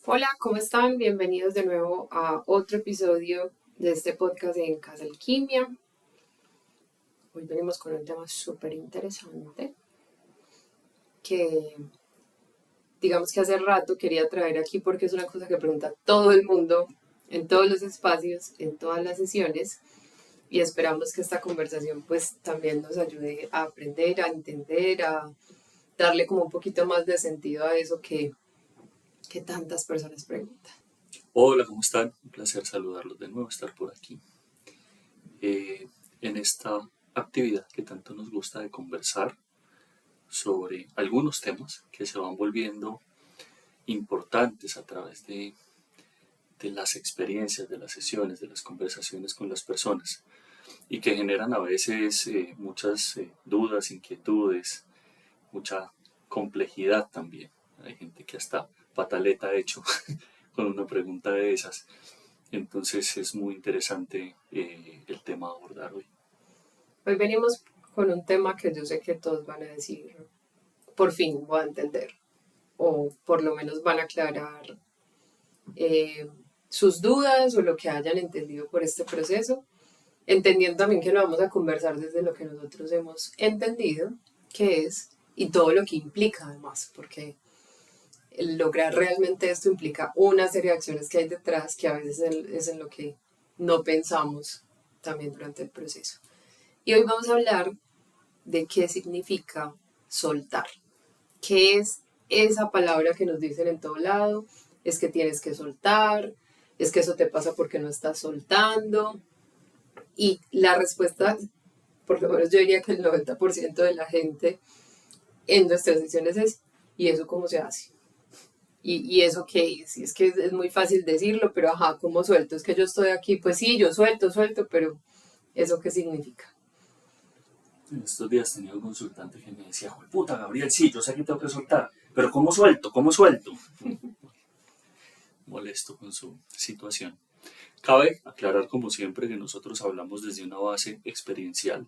Hola, ¿cómo están? Bienvenidos de nuevo a otro episodio de este podcast en Casa Alquimia. Hoy venimos con un tema súper interesante que digamos que hace rato quería traer aquí porque es una cosa que pregunta todo el mundo en todos los espacios, en todas las sesiones y esperamos que esta conversación pues también nos ayude a aprender, a entender, a darle como un poquito más de sentido a eso que tantas personas preguntan. Hola, ¿cómo están? Un placer saludarlos de nuevo, estar por aquí. En esta actividad que tanto nos gusta de conversar sobre algunos temas que se van volviendo importantes a través de las experiencias, de las sesiones, de las conversaciones con las personas y que generan a veces muchas dudas, inquietudes, mucha complejidad también. Hay gente que hasta pataleta ha hecho con una pregunta de esas. Entonces es muy interesante el tema a abordar hoy. Hoy venimos con un tema que yo sé que todos van a decir, por fin voy a entender, o por lo menos van a aclarar eh, sus dudas o lo que hayan entendido por este proceso, entendiendo también que lo vamos a conversar desde lo que nosotros hemos entendido, que es, y todo lo que implica además, porque el lograr realmente esto implica una serie de acciones que hay detrás que a veces es en lo que no pensamos también durante el proceso. Y hoy vamos a hablar de qué significa soltar. ¿Qué es esa palabra que nos dicen en todo lado? Es que tienes que soltar, es que eso te pasa porque no estás soltando. Y la respuesta, por lo menos yo diría que el 90% de la gente en nuestras sesiones es, ¿y eso cómo se hace? ¿Y eso qué es? Y es que es muy fácil decirlo, pero ajá, ¿cómo suelto? Es que yo estoy aquí, pues sí, yo suelto, pero ¿eso qué significa? En estos días tenía un consultante que me decía, puta Gabriel, sí, yo sé que tengo que soltar, pero ¿cómo suelto? ¿Cómo suelto? Molesto con su situación. Cabe aclarar como siempre que nosotros hablamos desde una base experiencial,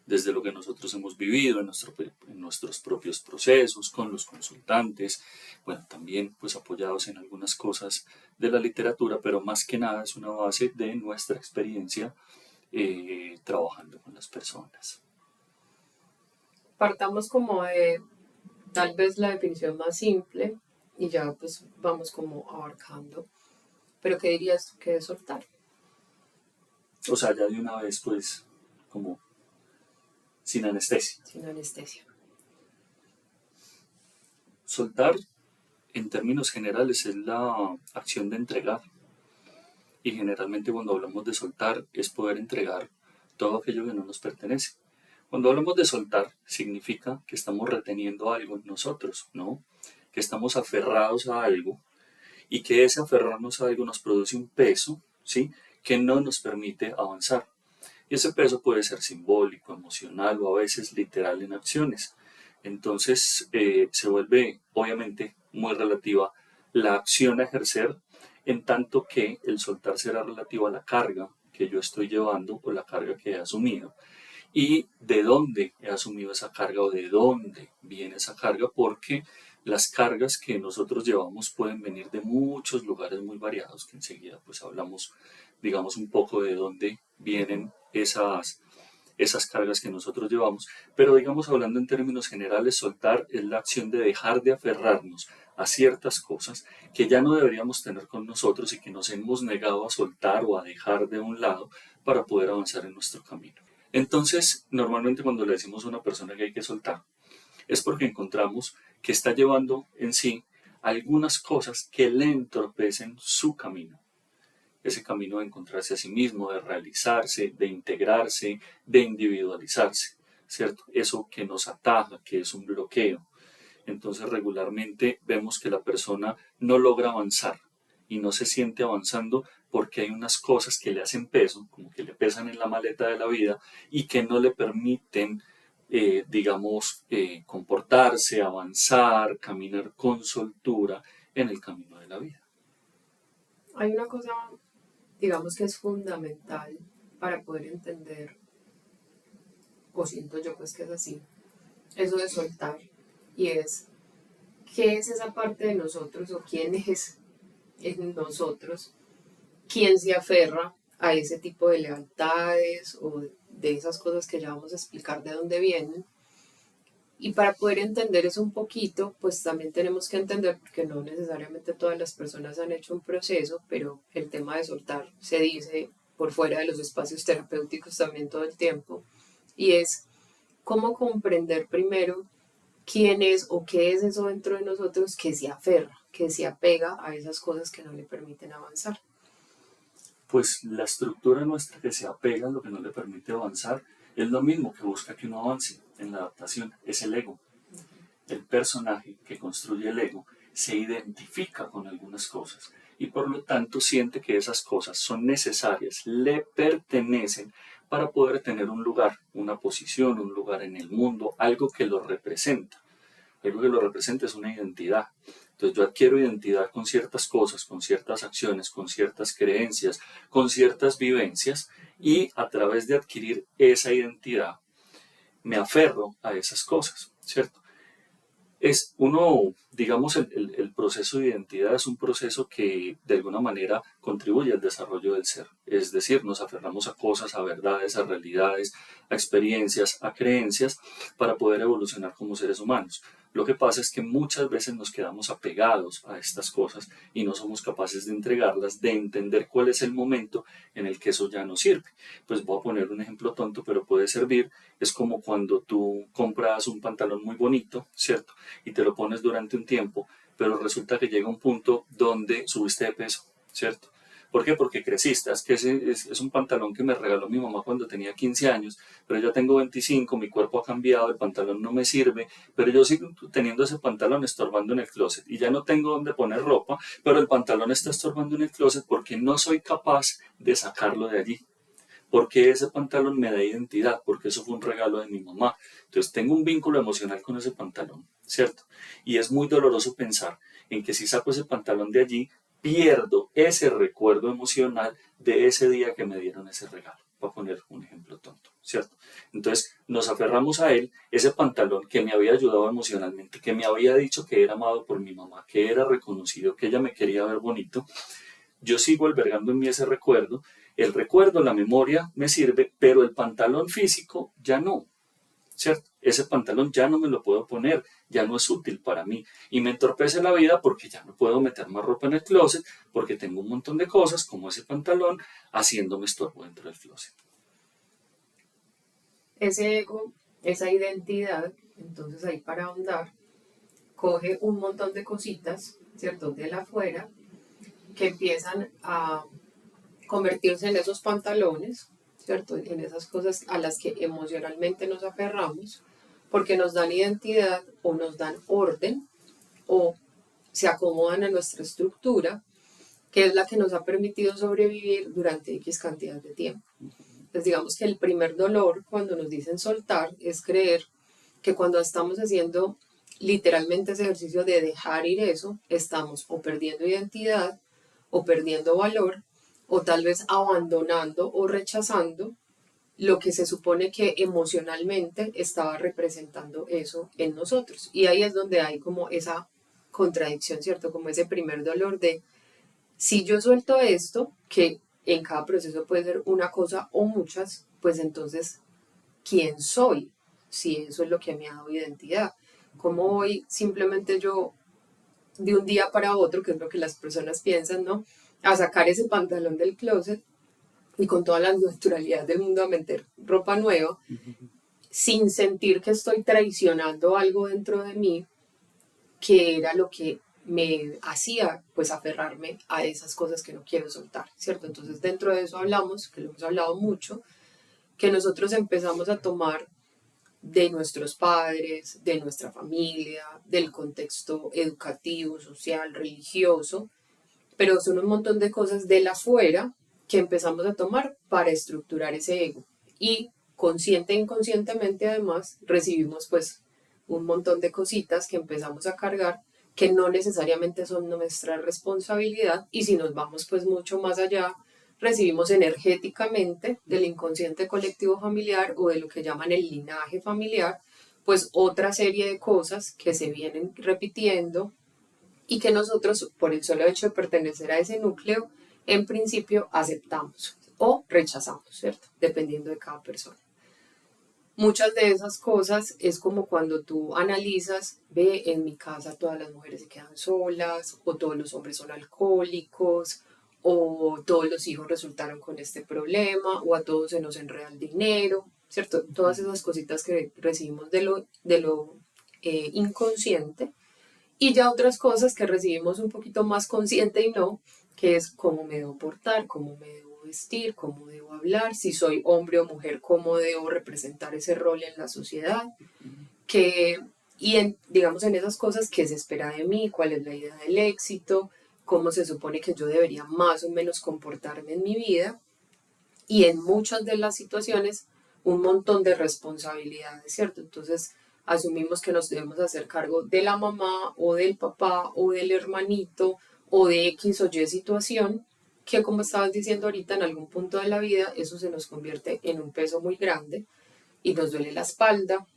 desde lo que nosotros hemos vivido en nuestros propios procesos, con los consultantes, bueno, también pues apoyados en algunas cosas de la literatura, pero más que nada es una base de nuestra experiencia trabajando con las personas. Partamos como de tal vez la definición más simple y ya pues vamos como abarcando. Pero ¿qué dirías tú que es soltar? O sea, ya de una vez pues como sin anestesia. Sin anestesia. Soltar en términos generales es la acción de entregar. Y generalmente cuando hablamos de soltar es poder entregar todo aquello que no nos pertenece. Cuando hablamos de soltar significa que estamos reteniendo algo en nosotros, ¿no? Que estamos aferrados a algo y que ese aferrarnos a algo nos produce un peso, ¿sí? Que no nos permite avanzar. Y ese peso puede ser simbólico, emocional o a veces literal en acciones. Entonces se vuelve obviamente muy relativa la acción a ejercer, en tanto que el soltar será relativo a la carga que yo estoy llevando o la carga que he asumido. Y de dónde he asumido esa carga o de dónde viene esa carga, porque las cargas que nosotros llevamos pueden venir de muchos lugares muy variados, que enseguida pues hablamos, digamos, un poco de dónde vienen esas cargas que nosotros llevamos, pero digamos hablando en términos generales, soltar es la acción de dejar de aferrarnos a ciertas cosas que ya no deberíamos tener con nosotros y que nos hemos negado a soltar o a dejar de un lado para poder avanzar en nuestro camino. Entonces, normalmente cuando le decimos a una persona que hay que soltar, es porque encontramos que está llevando en sí algunas cosas que le entorpecen su camino. Ese camino de encontrarse a sí mismo, de realizarse, de integrarse, de individualizarse, ¿cierto? Eso que nos ataja, que es un bloqueo. Entonces regularmente vemos que la persona no logra avanzar y no se siente avanzando porque hay unas cosas que le hacen peso, como que le pesan en la maleta de la vida y que no le permiten, comportarse, avanzar, caminar con soltura en el camino de la vida. Hay una cosa, digamos que es fundamental para poder entender, o siento yo pues que es así, eso de soltar, y es, ¿qué es esa parte de nosotros o quién es en nosotros quién se aferra a ese tipo de lealtades o de esas cosas que ya vamos a explicar de dónde vienen. Y para poder entender eso un poquito, pues también tenemos que entender que no necesariamente todas las personas han hecho un proceso, pero el tema de soltar se dice por fuera de los espacios terapéuticos también todo el tiempo. Y es cómo comprender primero quién es o qué es eso dentro de nosotros que se aferra, que se apega a esas cosas que no le permiten avanzar. Pues la estructura nuestra que se apega a lo que no le permite avanzar es lo mismo que busca que uno avance en la adaptación, es el ego. El personaje que construye el ego se identifica con algunas cosas y por lo tanto siente que esas cosas son necesarias, le pertenecen para poder tener un lugar, una posición, un lugar en el mundo, algo que lo representa. Algo que lo representa es una identidad. Entonces yo adquiero identidad con ciertas cosas, con ciertas acciones, con ciertas creencias, con ciertas vivencias y a través de adquirir esa identidad me aferro a esas cosas, ¿cierto? Es uno, digamos, el proceso de identidad es un proceso que de alguna manera contribuye al desarrollo del ser. Es decir, nos aferramos a cosas, a verdades, a realidades, a experiencias, a creencias para poder evolucionar como seres humanos. Lo que pasa es que muchas veces nos quedamos apegados a estas cosas y no somos capaces de entregarlas, de entender cuál es el momento en el que eso ya no sirve. Pues voy a poner un ejemplo tonto, pero puede servir. Es como cuando tú compras un pantalón muy bonito, ¿cierto? Y te lo pones durante un tiempo, pero resulta que llega un punto donde subiste de peso, ¿cierto? ¿Por qué? Porque creciste. Es que es un pantalón que me regaló mi mamá cuando tenía 15 años, pero ya tengo 25, mi cuerpo ha cambiado, el pantalón no me sirve, pero yo sigo teniendo ese pantalón estorbando en el closet y ya no tengo dónde poner ropa, pero el pantalón está estorbando en el closet porque no soy capaz de sacarlo de allí. Porque ese pantalón me da identidad, porque eso fue un regalo de mi mamá. Entonces tengo un vínculo emocional con ese pantalón, ¿cierto? Y es muy doloroso pensar en que si saco ese pantalón de allí, pierdo ese recuerdo emocional de ese día que me dieron ese regalo. Para poner un ejemplo tonto, ¿cierto? Entonces nos aferramos a él, ese pantalón que me había ayudado emocionalmente, que me había dicho que era amado por mi mamá, que era reconocido, que ella me quería ver bonito. Yo sigo albergando en mí ese recuerdo, el recuerdo, la memoria me sirve, pero el pantalón físico ya no, ¿cierto? Ese pantalón ya no me lo puedo poner, ya no es útil para mí y me entorpece la vida porque ya no puedo meter más ropa en el closet porque tengo un montón de cosas como ese pantalón haciéndome estorbo dentro del closet. Ese ego, esa identidad, entonces ahí para ahondar, coge un montón de cositas, ¿cierto? De la afuera, que empiezan a convertirse en esos pantalones, ¿cierto? En esas cosas a las que emocionalmente nos aferramos, porque nos dan identidad o nos dan orden o se acomodan a nuestra estructura, que es la que nos ha permitido sobrevivir durante X cantidad de tiempo. Entonces digamos que el primer dolor cuando nos dicen soltar es creer que cuando estamos haciendo literalmente ese ejercicio de dejar ir eso, estamos o perdiendo identidad o perdiendo valor o tal vez abandonando o rechazando lo que se supone que emocionalmente estaba representando eso en nosotros. Y ahí es donde hay como esa contradicción, ¿cierto? Como ese primer dolor de si yo suelto esto, que en cada proceso puede ser una cosa o muchas, pues entonces, ¿quién soy? Si eso es lo que me ha dado identidad. ¿Cómo voy simplemente yo de un día para otro, que es lo que las personas piensan, ¿no? A sacar ese pantalón del closet y con toda la naturalidad del mundo a meter ropa nueva, sin sentir que estoy traicionando algo dentro de mí, que era lo que me hacía pues aferrarme a esas cosas que no quiero soltar, ¿cierto? Entonces dentro de eso hablamos, que lo hemos hablado mucho, que nosotros empezamos a tomar de nuestros padres, de nuestra familia, del contexto educativo, social, religioso, pero son un montón de cosas de la afuera que empezamos a tomar para estructurar ese ego. Y consciente e inconscientemente además recibimos pues un montón de cositas que empezamos a cargar que no necesariamente son nuestra responsabilidad y si nos vamos pues mucho más allá, recibimos energéticamente del inconsciente colectivo familiar o de lo que llaman el linaje familiar, pues otra serie de cosas que se vienen repitiendo y que nosotros, por el solo hecho de pertenecer a ese núcleo, en principio aceptamos o rechazamos, ¿cierto? Dependiendo de cada persona. Muchas de esas cosas es como cuando tú analizas, ve, en mi casa todas las mujeres se quedan solas, o todos los hombres son alcohólicos, o todos los hijos resultaron con este problema, o a todos se nos enreda el dinero, ¿cierto? Todas esas cositas que recibimos de lo inconsciente, y ya otras cosas que recibimos un poquito más consciente y no, que es cómo me debo portar, cómo me debo vestir, cómo debo hablar, si soy hombre o mujer, cómo debo representar ese rol en la sociedad, que, digamos en esas cosas, qué se espera de mí, cuál es la idea del éxito, cómo se supone que yo debería más o menos comportarme en mi vida, y en muchas de las situaciones un montón de responsabilidades, ¿cierto? Entonces asumimos que nos debemos hacer cargo de la mamá o del papá o del hermanito o de X o Y situación, que como estabas diciendo ahorita, en algún punto de la vida eso se nos convierte en un peso muy grande y nos duele la espalda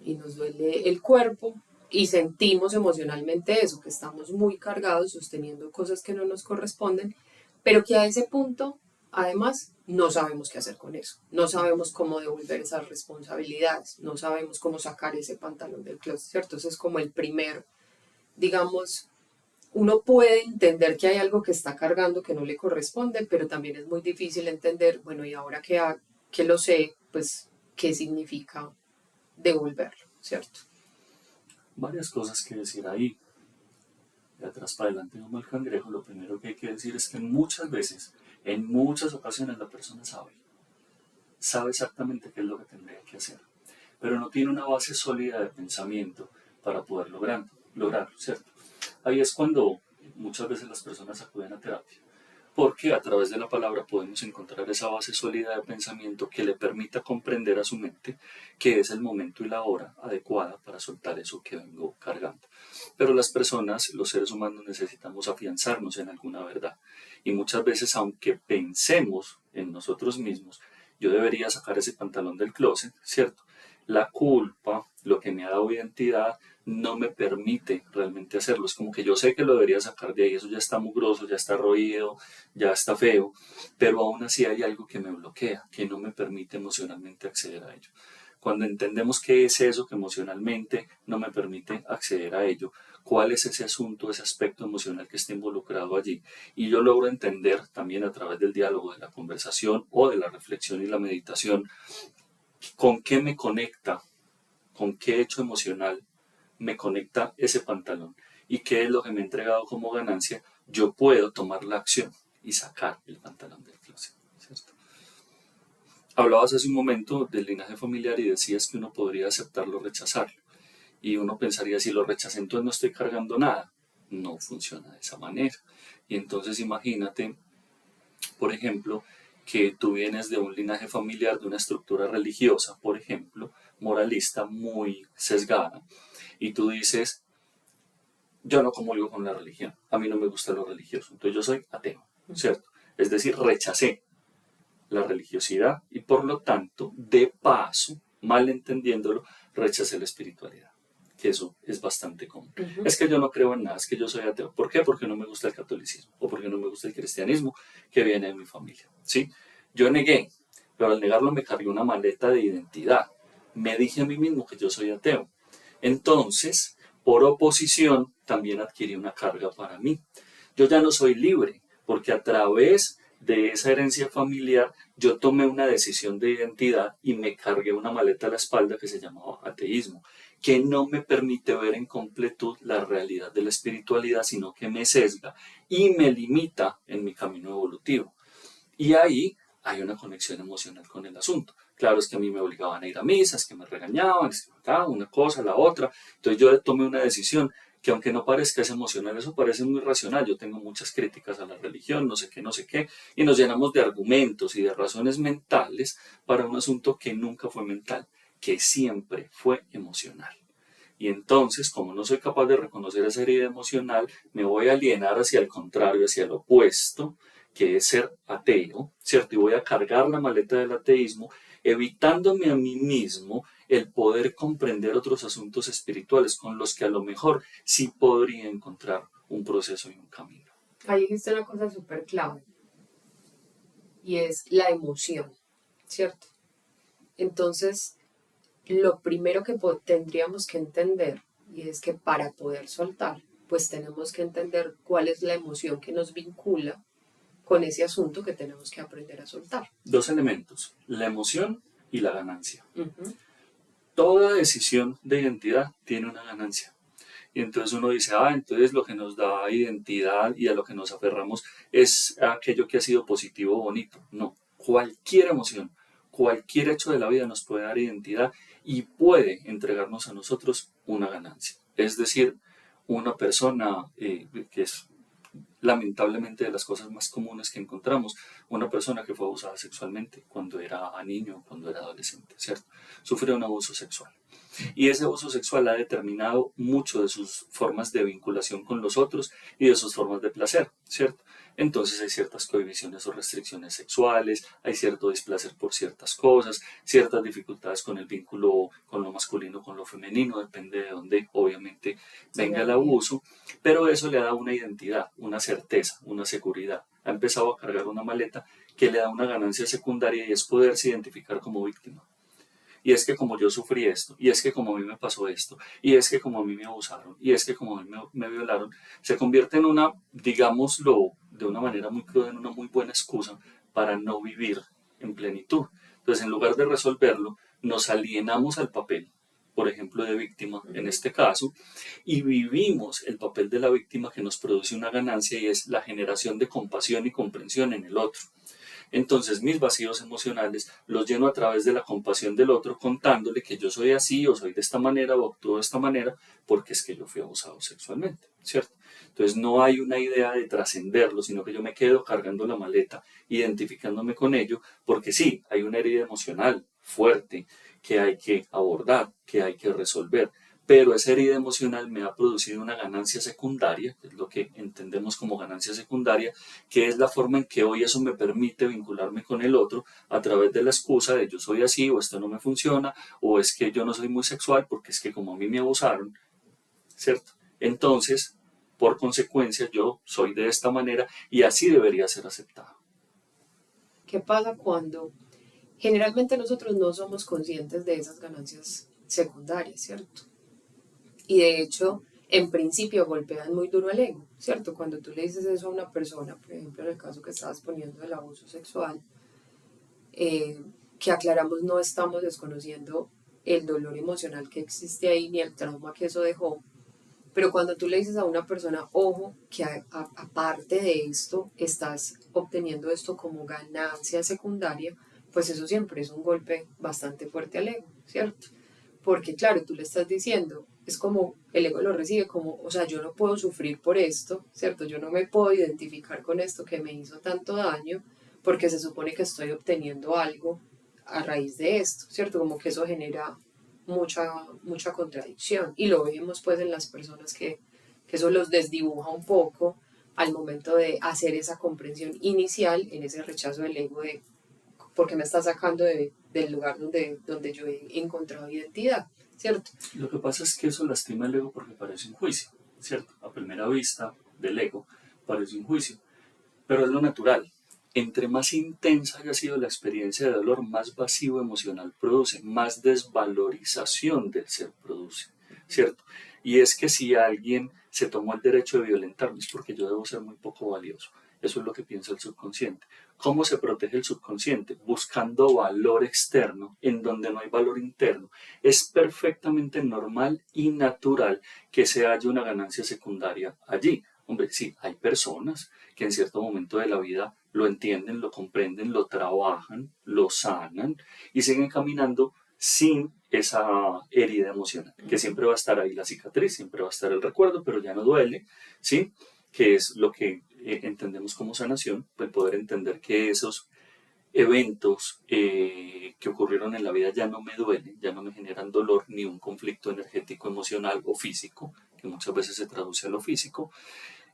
y nos duele el cuerpo y sentimos emocionalmente eso, que estamos muy cargados sosteniendo cosas que no nos corresponden, pero que a ese punto, además, no sabemos qué hacer con eso, no sabemos cómo devolver esas responsabilidades, no sabemos cómo sacar ese pantalón del closet, ¿cierto? Ese es como el primer, digamos, uno puede entender que hay algo que está cargando que no le corresponde, pero también es muy difícil entender, bueno, y ahora que lo sé, pues, ¿qué significa devolverlo, ¿cierto? Varias cosas que decir ahí. De atrás para adelante como el cangrejo, lo primero que hay que decir es que muchas veces, en muchas ocasiones la persona sabe exactamente qué es lo que tendría que hacer, pero no tiene una base sólida de pensamiento para poder lograrlo, ¿cierto? Ahí es cuando muchas veces las personas acuden a terapia, porque a través de la palabra podemos encontrar esa base sólida de pensamiento que le permita comprender a su mente que es el momento y la hora adecuada para soltar eso que vengo cargando. Pero las personas, los seres humanos, necesitamos afianzarnos en alguna verdad. Y muchas veces, aunque pensemos en nosotros mismos, yo debería sacar ese pantalón del closet, ¿cierto? La culpa, lo que me ha dado identidad, no me permite realmente hacerlo. Es como que yo sé que lo debería sacar de ahí, eso ya está mugroso, ya está roído, ya está feo, pero aún así hay algo que me bloquea, que no me permite emocionalmente acceder a ello. Cuando entendemos qué es eso que emocionalmente no me permite acceder a ello, cuál es ese asunto, ese aspecto emocional que está involucrado allí, y yo logro entender también a través del diálogo, de la conversación o de la reflexión y la meditación, con qué me conecta, con qué hecho emocional me conecta ese pantalón y qué es lo que me ha entregado como ganancia, yo puedo tomar la acción y sacar el pantalón del closet, ¿cierto? Hablabas hace un momento del linaje familiar y decías que uno podría aceptarlo o rechazarlo. Y uno pensaría, si lo rechacé, entonces no estoy cargando nada. No funciona de esa manera. Y entonces imagínate, por ejemplo, que tú vienes de un linaje familiar, de una estructura religiosa, por ejemplo, moralista, muy sesgada, y tú dices, yo no comulgo con la religión, a mí no me gusta lo religioso, entonces yo soy ateo, ¿cierto? Es decir, rechacé la religiosidad y por lo tanto, de paso, mal entendiéndolo, rechacé la espiritualidad, que eso es bastante común. Es que yo no creo en nada, es que yo soy ateo. ¿Por qué? Porque no me gusta el catolicismo o porque no me gusta el cristianismo que viene de mi familia, ¿sí? Yo negué, pero al negarlo me cargué una maleta de identidad. Me dije a mí mismo que yo soy ateo. Entonces, por oposición, también adquirí una carga para mí. Yo ya no soy libre, porque a través de esa herencia familiar yo tomé una decisión de identidad y me cargué una maleta a la espalda que se llamaba ateísmo, que no me permite ver en completud la realidad de la espiritualidad, sino que me sesga y me limita en mi camino evolutivo. Y ahí hay una conexión emocional con el asunto. Claro, es que a mí me obligaban a ir a misa, es que me regañaban, es que una cosa, la otra. Entonces yo tomé una decisión que aunque no parezca es emocional, eso parece muy racional. Yo tengo muchas críticas a la religión, no sé qué, y nos llenamos de argumentos y de razones mentales para un asunto que nunca fue mental, que siempre fue emocional. Y entonces, como no soy capaz de reconocer esa herida emocional, me voy a alienar hacia el contrario, hacia el opuesto, que es ser ateo, ¿cierto? Y voy a cargar la maleta del ateísmo, evitándome a mí mismo el poder comprender otros asuntos espirituales con los que a lo mejor sí podría encontrar un proceso y un camino. Ahí existe una cosa súper clave y es la emoción, ¿cierto? Entonces, lo primero que tendríamos que entender y es que para poder soltar, pues tenemos que entender cuál es la emoción que nos vincula con ese asunto que tenemos que aprender a soltar. Dos elementos, la emoción y la ganancia. Uh-huh. Toda decisión de identidad tiene una ganancia. Y entonces uno dice, entonces lo que nos da identidad y a lo que nos aferramos es aquello que ha sido positivo o bonito. No, cualquier emoción, cualquier hecho de la vida nos puede dar identidad y puede entregarnos a nosotros una ganancia. Es decir, una persona que es lamentablemente de las cosas más comunes que encontramos, una persona que fue abusada sexualmente cuando era niño, cuando era adolescente, ¿cierto? Sufrió un abuso sexual. Y ese abuso sexual ha determinado mucho de sus formas de vinculación con los otros y de sus formas de placer, ¿cierto? Entonces hay ciertas cohibiciones o restricciones sexuales, hay cierto displacer por ciertas cosas, ciertas dificultades con el vínculo con lo masculino, con lo femenino, depende de dónde obviamente venga el abuso, pero eso le da una identidad, una certeza, una seguridad. Ha empezado a cargar una maleta que le da una ganancia secundaria y es poderse identificar como víctima. Y es que como yo sufrí esto, y es que como a mí me pasó esto, y es que como a mí me abusaron, y es que como a mí me violaron, se convierte en una, digámoslo de una manera muy cruda, en una muy buena excusa para no vivir en plenitud. Entonces, en lugar de resolverlo, nos alienamos al papel, por ejemplo, de víctima en este caso, y vivimos el papel de la víctima que nos produce una ganancia y es la generación de compasión y comprensión en el otro. Entonces mis vacíos emocionales los lleno a través de la compasión del otro, contándole que yo soy así o soy de esta manera o actúo de esta manera porque es que yo fui abusado sexualmente, ¿cierto? Entonces no hay una idea de trascenderlo, sino que yo me quedo cargando la maleta, identificándome con ello, porque sí, hay una herida emocional fuerte que hay que abordar, que hay que resolver, pero esa herida emocional me ha producido una ganancia secundaria, que es lo que entendemos como ganancia secundaria, que es la forma en que hoy eso me permite vincularme con el otro a través de la excusa de yo soy así o esto no me funciona o es que yo no soy muy sexual porque es que como a mí me abusaron, ¿cierto? Entonces, por consecuencia, yo soy de esta manera y así debería ser aceptado. ¿Qué pasa cuando generalmente nosotros no somos conscientes de esas ganancias secundarias, ¿cierto? Y de hecho, en principio golpean muy duro el ego, ¿cierto? Cuando tú le dices eso a una persona, por ejemplo, en el caso que estabas poniendo del abuso sexual, que aclaramos no estamos desconociendo el dolor emocional que existe ahí ni el trauma que eso dejó, pero cuando tú le dices a una persona, ojo, que aparte de esto, estás obteniendo esto como ganancia secundaria, pues eso siempre es un golpe bastante fuerte al ego, ¿cierto? Porque claro, tú le estás diciendo, es como el ego lo recibe como, o sea, yo no puedo sufrir por esto, ¿cierto? Yo no me puedo identificar con esto que me hizo tanto daño, porque se supone que estoy obteniendo algo a raíz de esto, ¿cierto? Como que eso genera mucha contradicción. Y lo vemos pues en las personas que eso los desdibuja un poco al momento de hacer esa comprensión inicial en ese rechazo del ego de por qué me está sacando del lugar donde yo he encontrado identidad, ¿cierto? Lo que pasa es que eso lastima el ego porque parece un juicio, ¿cierto? A primera vista del ego parece un juicio, pero es lo natural. Entre más intensa haya sido la experiencia de dolor, más vacío emocional produce, más desvalorización del ser produce, ¿cierto? Y es que si alguien se tomó el derecho de violentarme es porque yo debo ser muy poco valioso. Eso es lo que piensa el subconsciente. ¿Cómo se protege el subconsciente? Buscando valor externo en donde no hay valor interno. Es perfectamente normal y natural que se haya una ganancia secundaria allí. Hombre, sí, hay personas que en cierto momento de la vida lo entienden, lo comprenden, lo trabajan, lo sanan y siguen caminando sin esa herida emocional, que siempre va a estar ahí la cicatriz, siempre va a estar el recuerdo, pero ya no duele, ¿sí? Que es lo que entendemos como sanación, el poder entender que esos eventos que ocurrieron en la vida ya no me duelen, ya no me generan dolor ni un conflicto energético, emocional o físico, que muchas veces se traduce a lo físico,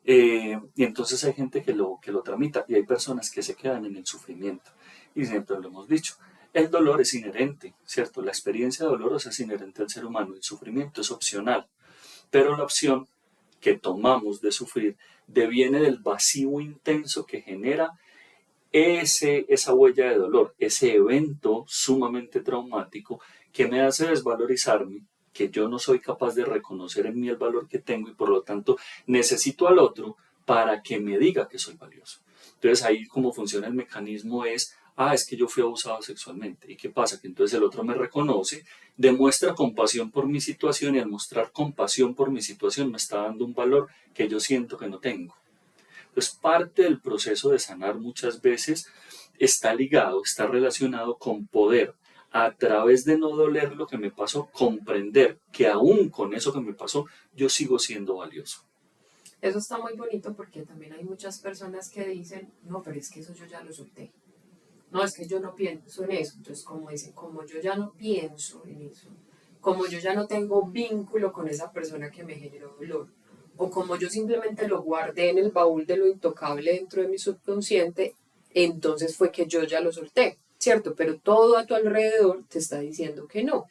y entonces hay gente que lo tramita y hay personas que se quedan en el sufrimiento. Y siempre lo hemos dicho, el dolor es inherente, ¿cierto? La experiencia dolorosa es inherente al ser humano, el sufrimiento es opcional, pero la opción que tomamos de sufrir deviene del vacío intenso que genera esa huella de dolor, ese evento sumamente traumático que me hace desvalorizarme, que yo no soy capaz de reconocer en mí el valor que tengo y por lo tanto necesito al otro para que me diga que soy valioso. Entonces ahí como funciona el mecanismo es que yo fui abusado sexualmente. ¿Y qué pasa? Que entonces el otro me reconoce, demuestra compasión por mi situación y al mostrar compasión por mi situación me está dando un valor que yo siento que no tengo. Entonces, parte del proceso de sanar muchas veces está ligado, está relacionado con poder, a través de no doler lo que me pasó, comprender que aún con eso que me pasó, yo sigo siendo valioso. Eso está muy bonito porque también hay muchas personas que dicen, no, pero es que eso yo ya lo solté. No, es que yo no pienso en eso. Entonces, como dicen, como yo ya no pienso en eso, como yo ya no tengo vínculo con esa persona que me generó dolor, o como yo simplemente lo guardé en el baúl de lo intocable dentro de mi subconsciente, entonces fue que yo ya lo solté, ¿cierto? Pero todo a tu alrededor te está diciendo que no.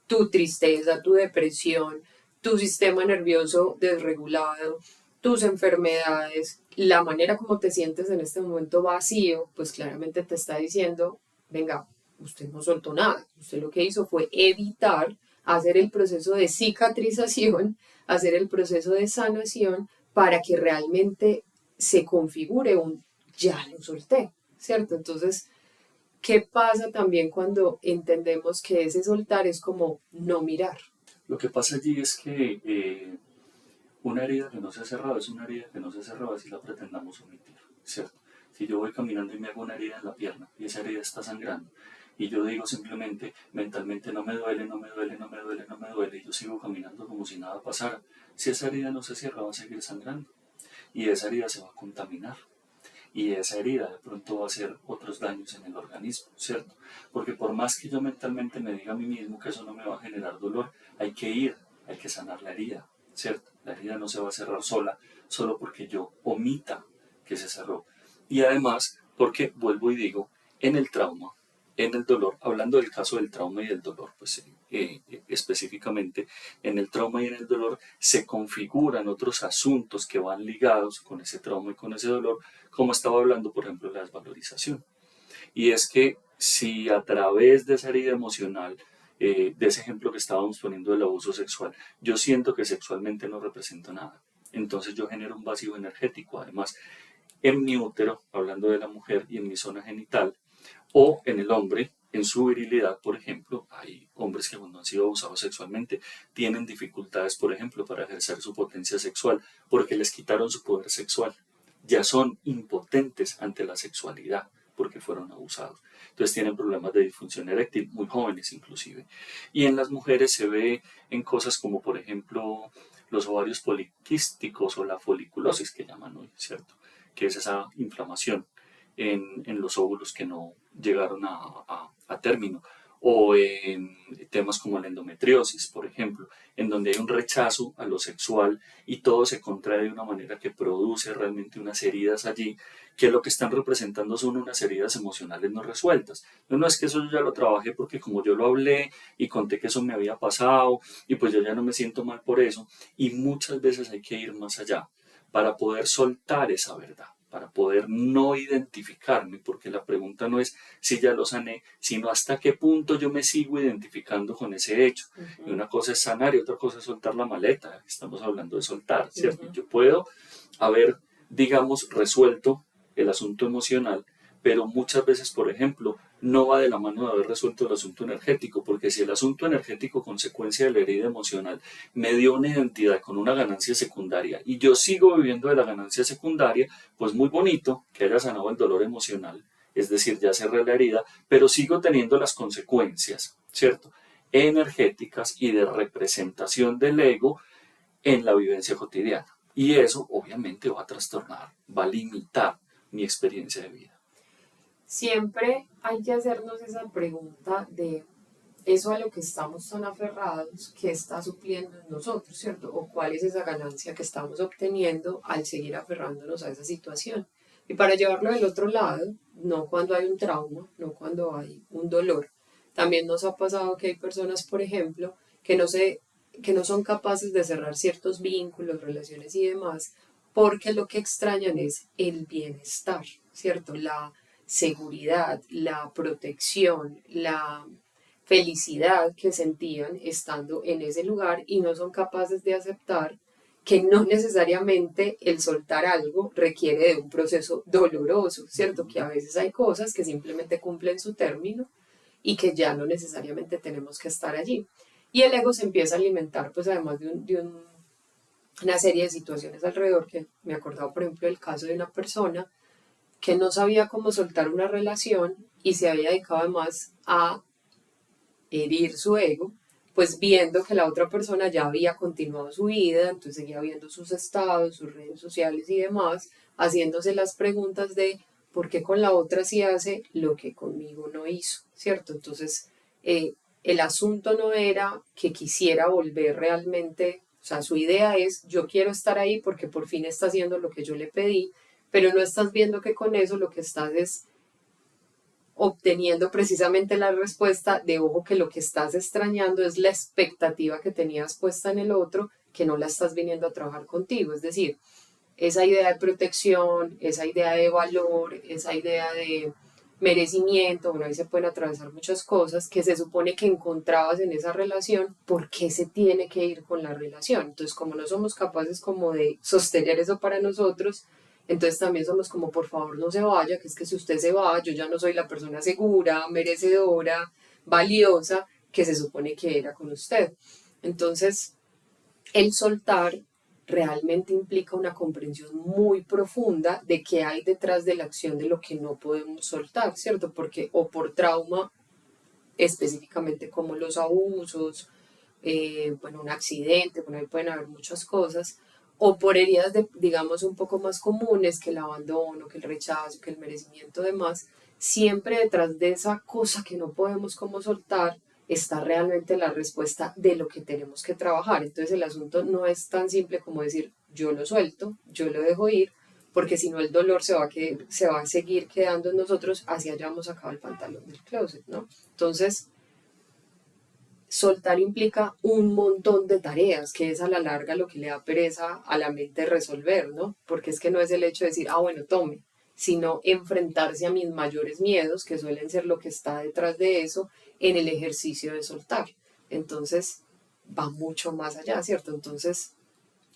Tu tristeza, tu depresión, tu sistema nervioso desregulado, tus enfermedades, la manera como te sientes en este momento vacío, pues claramente te está diciendo, venga, usted no soltó nada, usted lo que hizo fue evitar hacer el proceso de cicatrización, hacer el proceso de sanación para que realmente se configure un ya lo solté, ¿cierto? Entonces, ¿qué pasa también cuando entendemos que ese soltar es como no mirar? Lo que pasa allí es que una herida que no se ha cerrado es una herida que no se ha cerrado si la pretendamos omitir, ¿cierto? Si yo voy caminando y me hago una herida en la pierna y esa herida está sangrando y yo digo simplemente mentalmente no me duele, no me duele, no me duele, no me duele y yo sigo caminando como si nada pasara, si esa herida no se cierra va a seguir sangrando y esa herida se va a contaminar y esa herida de pronto va a hacer otros daños en el organismo, ¿cierto? Porque por más que yo mentalmente me diga a mí mismo que eso no me va a generar dolor, hay que sanar la herida, ¿cierto? La herida no se va a cerrar sola, solo porque yo omita que se cerró. Y además, porque vuelvo y digo, en el trauma, en el dolor, hablando del caso del trauma y del dolor, pues específicamente en el trauma y en el dolor se configuran otros asuntos que van ligados con ese trauma y con ese dolor, como estaba hablando, por ejemplo, de la desvalorización. Y es que si a través de esa herida emocional, de ese ejemplo que estábamos poniendo del abuso sexual, yo siento que sexualmente no represento nada, entonces yo genero un vacío energético. Además, en mi útero, hablando de la mujer, y en mi zona genital, o en el hombre, en su virilidad, por ejemplo, hay hombres que cuando han sido abusados sexualmente tienen dificultades, por ejemplo, para ejercer su potencia sexual porque les quitaron su poder sexual. Ya son impotentes ante la sexualidad porque fueron abusados. Entonces tienen problemas de disfunción eréctil, muy jóvenes inclusive. Y en las mujeres se ve en cosas como, por ejemplo, los ovarios poliquísticos o la foliculosis que llaman hoy, ¿cierto? Que es esa inflamación en los óvulos que no llegaron a término, o en temas como la endometriosis, por ejemplo, en donde hay un rechazo a lo sexual y todo se contrae de una manera que produce realmente unas heridas allí, que lo que están representando son unas heridas emocionales no resueltas. No es que eso yo ya lo trabajé porque como yo lo hablé y conté que eso me había pasado y pues yo ya no me siento mal por eso, y muchas veces hay que ir más allá para poder soltar esa verdad, para poder no identificarme, porque la pregunta no es si ya lo sané, sino hasta qué punto yo me sigo identificando con ese hecho. Y una cosa es sanar y otra cosa es soltar la maleta. Estamos hablando de soltar, ¿cierto? Yo puedo haber, digamos, resuelto el asunto emocional, pero muchas veces, por ejemplo, no va de la mano de haber resuelto el asunto energético, porque si el asunto energético, consecuencia de la herida emocional, me dio una identidad con una ganancia secundaria y yo sigo viviendo de la ganancia secundaria, pues muy bonito que haya sanado el dolor emocional, es decir, ya cerré la herida, pero sigo teniendo las consecuencias, ¿cierto? Energéticas y de representación del ego en la vivencia cotidiana. Y eso obviamente va a trastornar, va a limitar mi experiencia de vida. Siempre hay que hacernos esa pregunta de eso a lo que estamos tan aferrados, ¿qué está supliendo en nosotros, cierto? O cuál es esa ganancia que estamos obteniendo al seguir aferrándonos a esa situación. Y para llevarlo del otro lado, no cuando hay un trauma, no cuando hay un dolor. También nos ha pasado que hay personas, por ejemplo, que no se que no son capaces de cerrar ciertos vínculos, relaciones y demás, porque lo que extrañan es el bienestar, ¿cierto? La seguridad, la protección, la felicidad que sentían estando en ese lugar y no son capaces de aceptar que no necesariamente el soltar algo requiere de un proceso doloroso, ¿cierto? Que a veces hay cosas que simplemente cumplen su término y que ya no necesariamente tenemos que estar allí. Y el ego se empieza a alimentar, pues además una serie de situaciones alrededor, que me acordaba, por ejemplo, del caso de una persona que no sabía cómo soltar una relación y se había dedicado además a herir su ego, pues viendo que la otra persona ya había continuado su vida, entonces seguía viendo sus estados, sus redes sociales y demás, haciéndose las preguntas de por qué con la otra sí hace lo que conmigo no hizo, ¿cierto? Entonces, el asunto no era que quisiera volver realmente, o sea, su idea es yo quiero estar ahí porque por fin está haciendo lo que yo le pedí, pero no estás viendo que con eso lo que estás es obteniendo precisamente la respuesta de ojo que lo que estás extrañando es la expectativa que tenías puesta en el otro, que no la estás viniendo a trabajar contigo. Es decir, esa idea de protección, esa idea de valor, esa idea de merecimiento, bueno, ahí se pueden atravesar muchas cosas que se supone que encontrabas en esa relación, ¿por qué se tiene que ir con la relación? Entonces, como no somos capaces como de sostener eso para nosotros, entonces también somos como, por favor, no se vaya, que es que si usted se va, yo ya no soy la persona segura, merecedora, valiosa, que se supone que era con usted. Entonces, el soltar realmente implica una comprensión muy profunda de qué hay detrás de la acción de lo que no podemos soltar, ¿cierto? Porque o por trauma, específicamente como los abusos, bueno, un accidente, bueno, ahí pueden haber muchas cosas, o por heridas, de, digamos, un poco más comunes, que el abandono, que el rechazo, que el merecimiento, demás, siempre detrás de esa cosa que no podemos como soltar está realmente la respuesta de lo que tenemos que trabajar. Entonces el asunto no es tan simple como decir yo lo suelto, yo lo dejo ir, porque si no el dolor se va a seguir quedando en nosotros, así hayamos sacado el pantalón del closet, ¿no? Entonces, soltar implica un montón de tareas, que es a la larga lo que le da pereza a la mente resolver, ¿no? Porque es que no es el hecho de decir, ah, bueno, tome, sino enfrentarse a mis mayores miedos, que suelen ser lo que está detrás de eso, en el ejercicio de soltar. Entonces, va mucho más allá, ¿cierto? Entonces,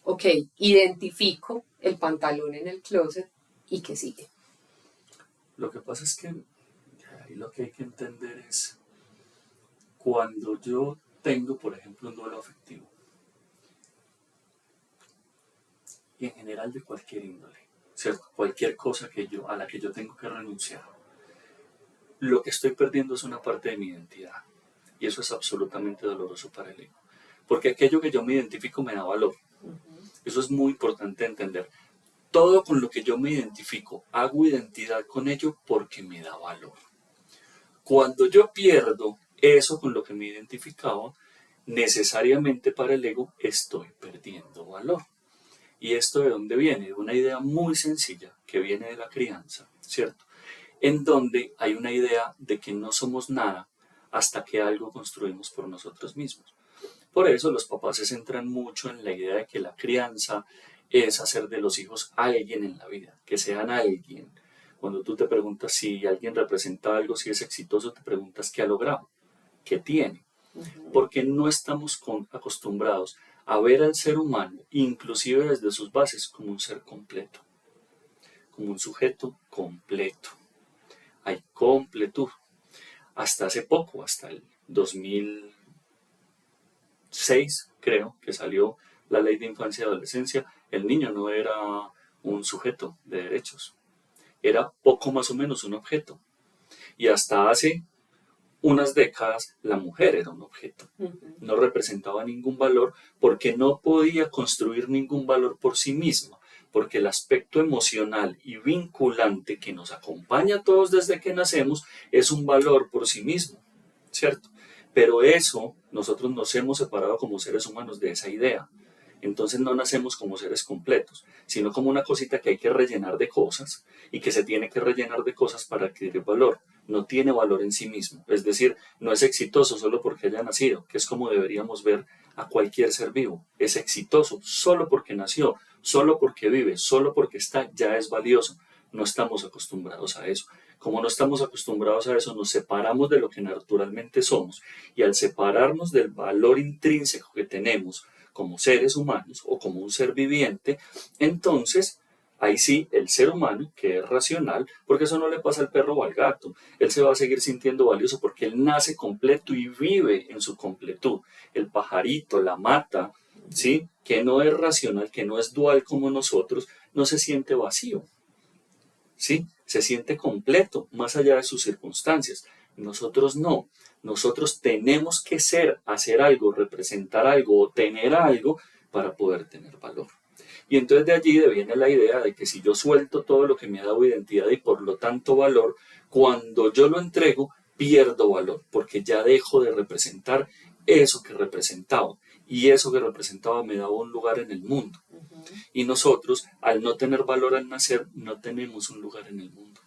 ok, identifico el pantalón en el closet y qué sigue. Lo que pasa es que ahí lo que hay que entender es cuando yo tengo, por ejemplo, un duelo afectivo, y en general de cualquier índole, ¿cierto? Cualquier cosa a la que yo tengo que renunciar, lo que estoy perdiendo es una parte de mi identidad. Y eso es absolutamente doloroso para el ego. Porque aquello que yo me identifico me da valor. Eso es muy importante entender. Todo con lo que yo me identifico, hago identidad con ello porque me da valor. Cuando yo pierdo eso con lo que me identificaba, necesariamente para el ego estoy perdiendo valor. ¿Y esto de dónde viene? De una idea muy sencilla que viene de la crianza, ¿cierto? En donde hay una idea de que no somos nada hasta que algo construimos por nosotros mismos. Por eso los papás se centran mucho en la idea de que la crianza es hacer de los hijos alguien en la vida, que sean alguien. Cuando tú te preguntas si alguien representa algo, si es exitoso, te preguntas qué ha logrado, qué tiene. Porque no estamos acostumbrados a ver al ser humano, inclusive desde sus bases, como un ser completo, como un sujeto completo. Hay completud. Hasta hace poco, hasta el 2006, creo, que salió la Ley de Infancia y Adolescencia, el niño no era un sujeto de derechos, era poco más o menos un objeto. Y hasta hace unas décadas la mujer era un objeto, no representaba ningún valor porque no podía construir ningún valor por sí misma, porque el aspecto emocional y vinculante que nos acompaña a todos desde que nacemos es un valor por sí mismo, ¿cierto? Pero eso, nosotros nos hemos separado como seres humanos de esa idea. Entonces no nacemos como seres completos, sino como una cosita que hay que rellenar de cosas y que se tiene que rellenar de cosas para adquirir valor. no tiene valor en sí mismo. Es decir, no es exitoso solo porque haya nacido, que es como deberíamos ver a cualquier ser vivo. Es exitoso solo porque nació, solo porque vive, solo porque está, ya es valioso. No estamos acostumbrados a eso. Como no estamos acostumbrados a eso, nos separamos de lo que naturalmente somos. Y al separarnos del valor intrínseco que tenemos como seres humanos o como un ser viviente, entonces ahí sí, el ser humano, que es racional, porque eso no le pasa al perro o al gato, él se va a seguir sintiendo valioso porque él nace completo y vive en su completud. El pajarito, la mata, ¿sí? Que no es racional, que no es dual como nosotros, no se siente vacío, ¿sí? Se siente completo, más allá de sus circunstancias. Nosotros no. Nosotros tenemos que ser, hacer algo, representar algo o tener algo para poder tener valor. Y entonces de allí viene la idea de que si yo suelto todo lo que me ha dado identidad y por lo tanto valor, cuando yo lo entrego, pierdo valor, porque ya dejo de representar eso que representaba. Y eso que representaba me daba un lugar en el mundo. Y nosotros, al no tener valor al nacer, no tenemos un lugar en el mundo.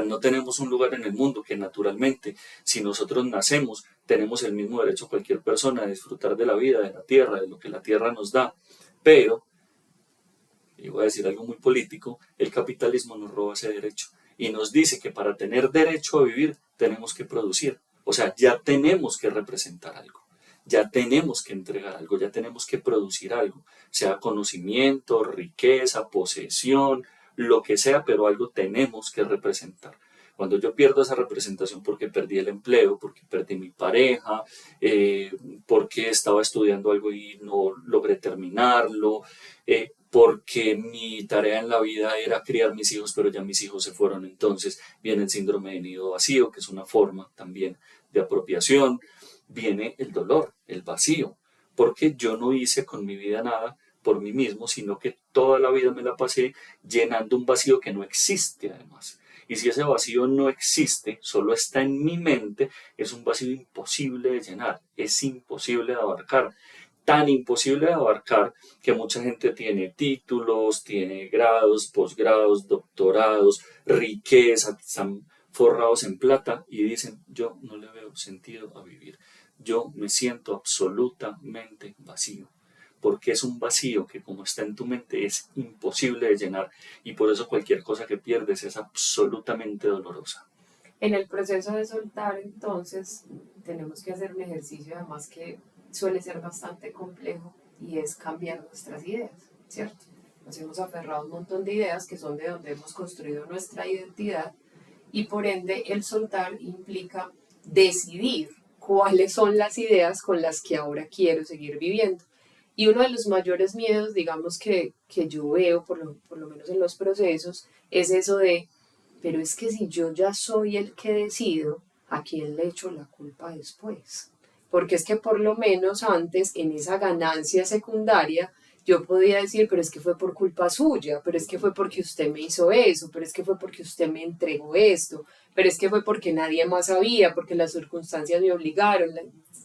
No tenemos un lugar en el mundo que naturalmente, si nosotros nacemos, tenemos el mismo derecho a cualquier persona a disfrutar de la vida, de la tierra, de lo que la tierra nos da. Pero y voy a decir algo muy político, el capitalismo nos roba ese derecho y nos dice que para tener derecho a vivir tenemos que producir, o sea, ya tenemos que representar algo, ya tenemos que entregar algo, ya tenemos que producir algo, sea conocimiento, riqueza, posesión, lo que sea, pero algo tenemos que representar. Cuando yo pierdo esa representación porque perdí el empleo, porque perdí mi pareja, porque estaba estudiando algo y no logré terminarlo, porque mi tarea en la vida era criar mis hijos, pero ya mis hijos se fueron, entonces viene el síndrome de nido vacío, que es una forma también de apropiación, viene el dolor, el vacío, porque yo no hice con mi vida nada por mí mismo, sino que toda la vida me la pasé llenando un vacío que no existe además. Y si ese vacío no existe, solo está en mi mente, es un vacío imposible de llenar, es imposible de abarcar. Tan imposible de abarcar que mucha gente tiene títulos, tiene grados, posgrados, doctorados, riqueza, están forrados en plata y dicen, yo no le veo sentido a vivir. Yo me siento absolutamente vacío, porque es un vacío que como está en tu mente es imposible de llenar y por eso cualquier cosa que pierdes es absolutamente dolorosa. En el proceso de soltar, entonces, tenemos que hacer un ejercicio además que suele ser bastante complejo y es cambiar nuestras ideas, ¿cierto? Nos hemos aferrado a un montón de ideas que son de donde hemos construido nuestra identidad y por ende el soltar implica decidir cuáles son las ideas con las que ahora quiero seguir viviendo. Y uno de los mayores miedos, digamos, que yo veo, por lo menos en los procesos, es eso de, pero es que si yo ya soy el que decido, ¿a quién le echo la culpa después? Porque es que por lo menos antes, en esa ganancia secundaria, yo podía decir, pero es que fue por culpa suya, pero es que fue porque usted me hizo eso, pero es que fue porque usted me entregó esto, pero es que fue porque nadie más sabía, porque las circunstancias me obligaron.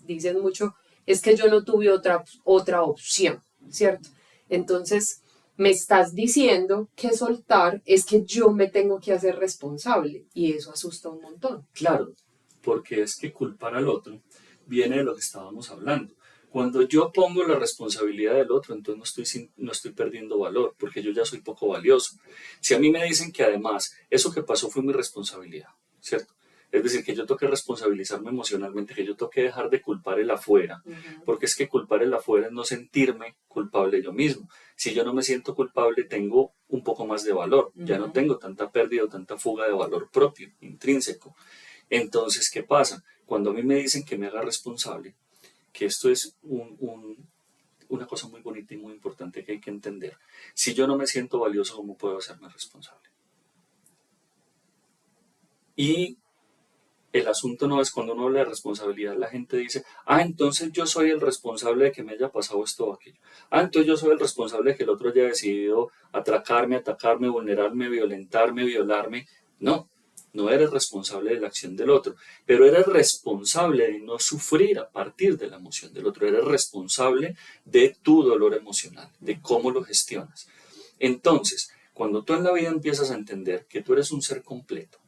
Dicen mucho, es que yo no tuve otra opción, ¿cierto? Entonces, me estás diciendo que soltar es que yo me tengo que hacer responsable y eso asusta un montón. Claro, porque es que culpar al otro viene de lo que estábamos hablando. Cuando yo pongo la responsabilidad del otro, entonces no estoy perdiendo valor, porque yo ya soy poco valioso. Si a mí me dicen que además eso que pasó fue mi responsabilidad, ¿cierto? Es decir, que yo toque responsabilizarme emocionalmente, que yo toque dejar de culpar el afuera, porque es que culpar el afuera es no sentirme culpable yo mismo. Si yo no me siento culpable, tengo un poco más de valor, ya no tengo tanta pérdida o tanta fuga de valor propio, intrínseco. Entonces, ¿qué pasa? Cuando a mí me dicen que me haga responsable, que esto es una cosa muy bonita y muy importante que hay que entender. Si yo no me siento valioso, ¿cómo puedo hacerme responsable? Y el asunto no es cuando uno habla de responsabilidad, la gente dice, entonces yo soy el responsable de que me haya pasado esto o aquello. Entonces yo soy el responsable de que el otro haya decidido atracarme, atacarme, vulnerarme, violentarme, violarme. No, no eres responsable de la acción del otro, pero eres responsable de no sufrir a partir de la emoción del otro. Eres responsable de tu dolor emocional, de cómo lo gestionas. Entonces, cuando tú en la vida empiezas a entender que tú eres un ser completo,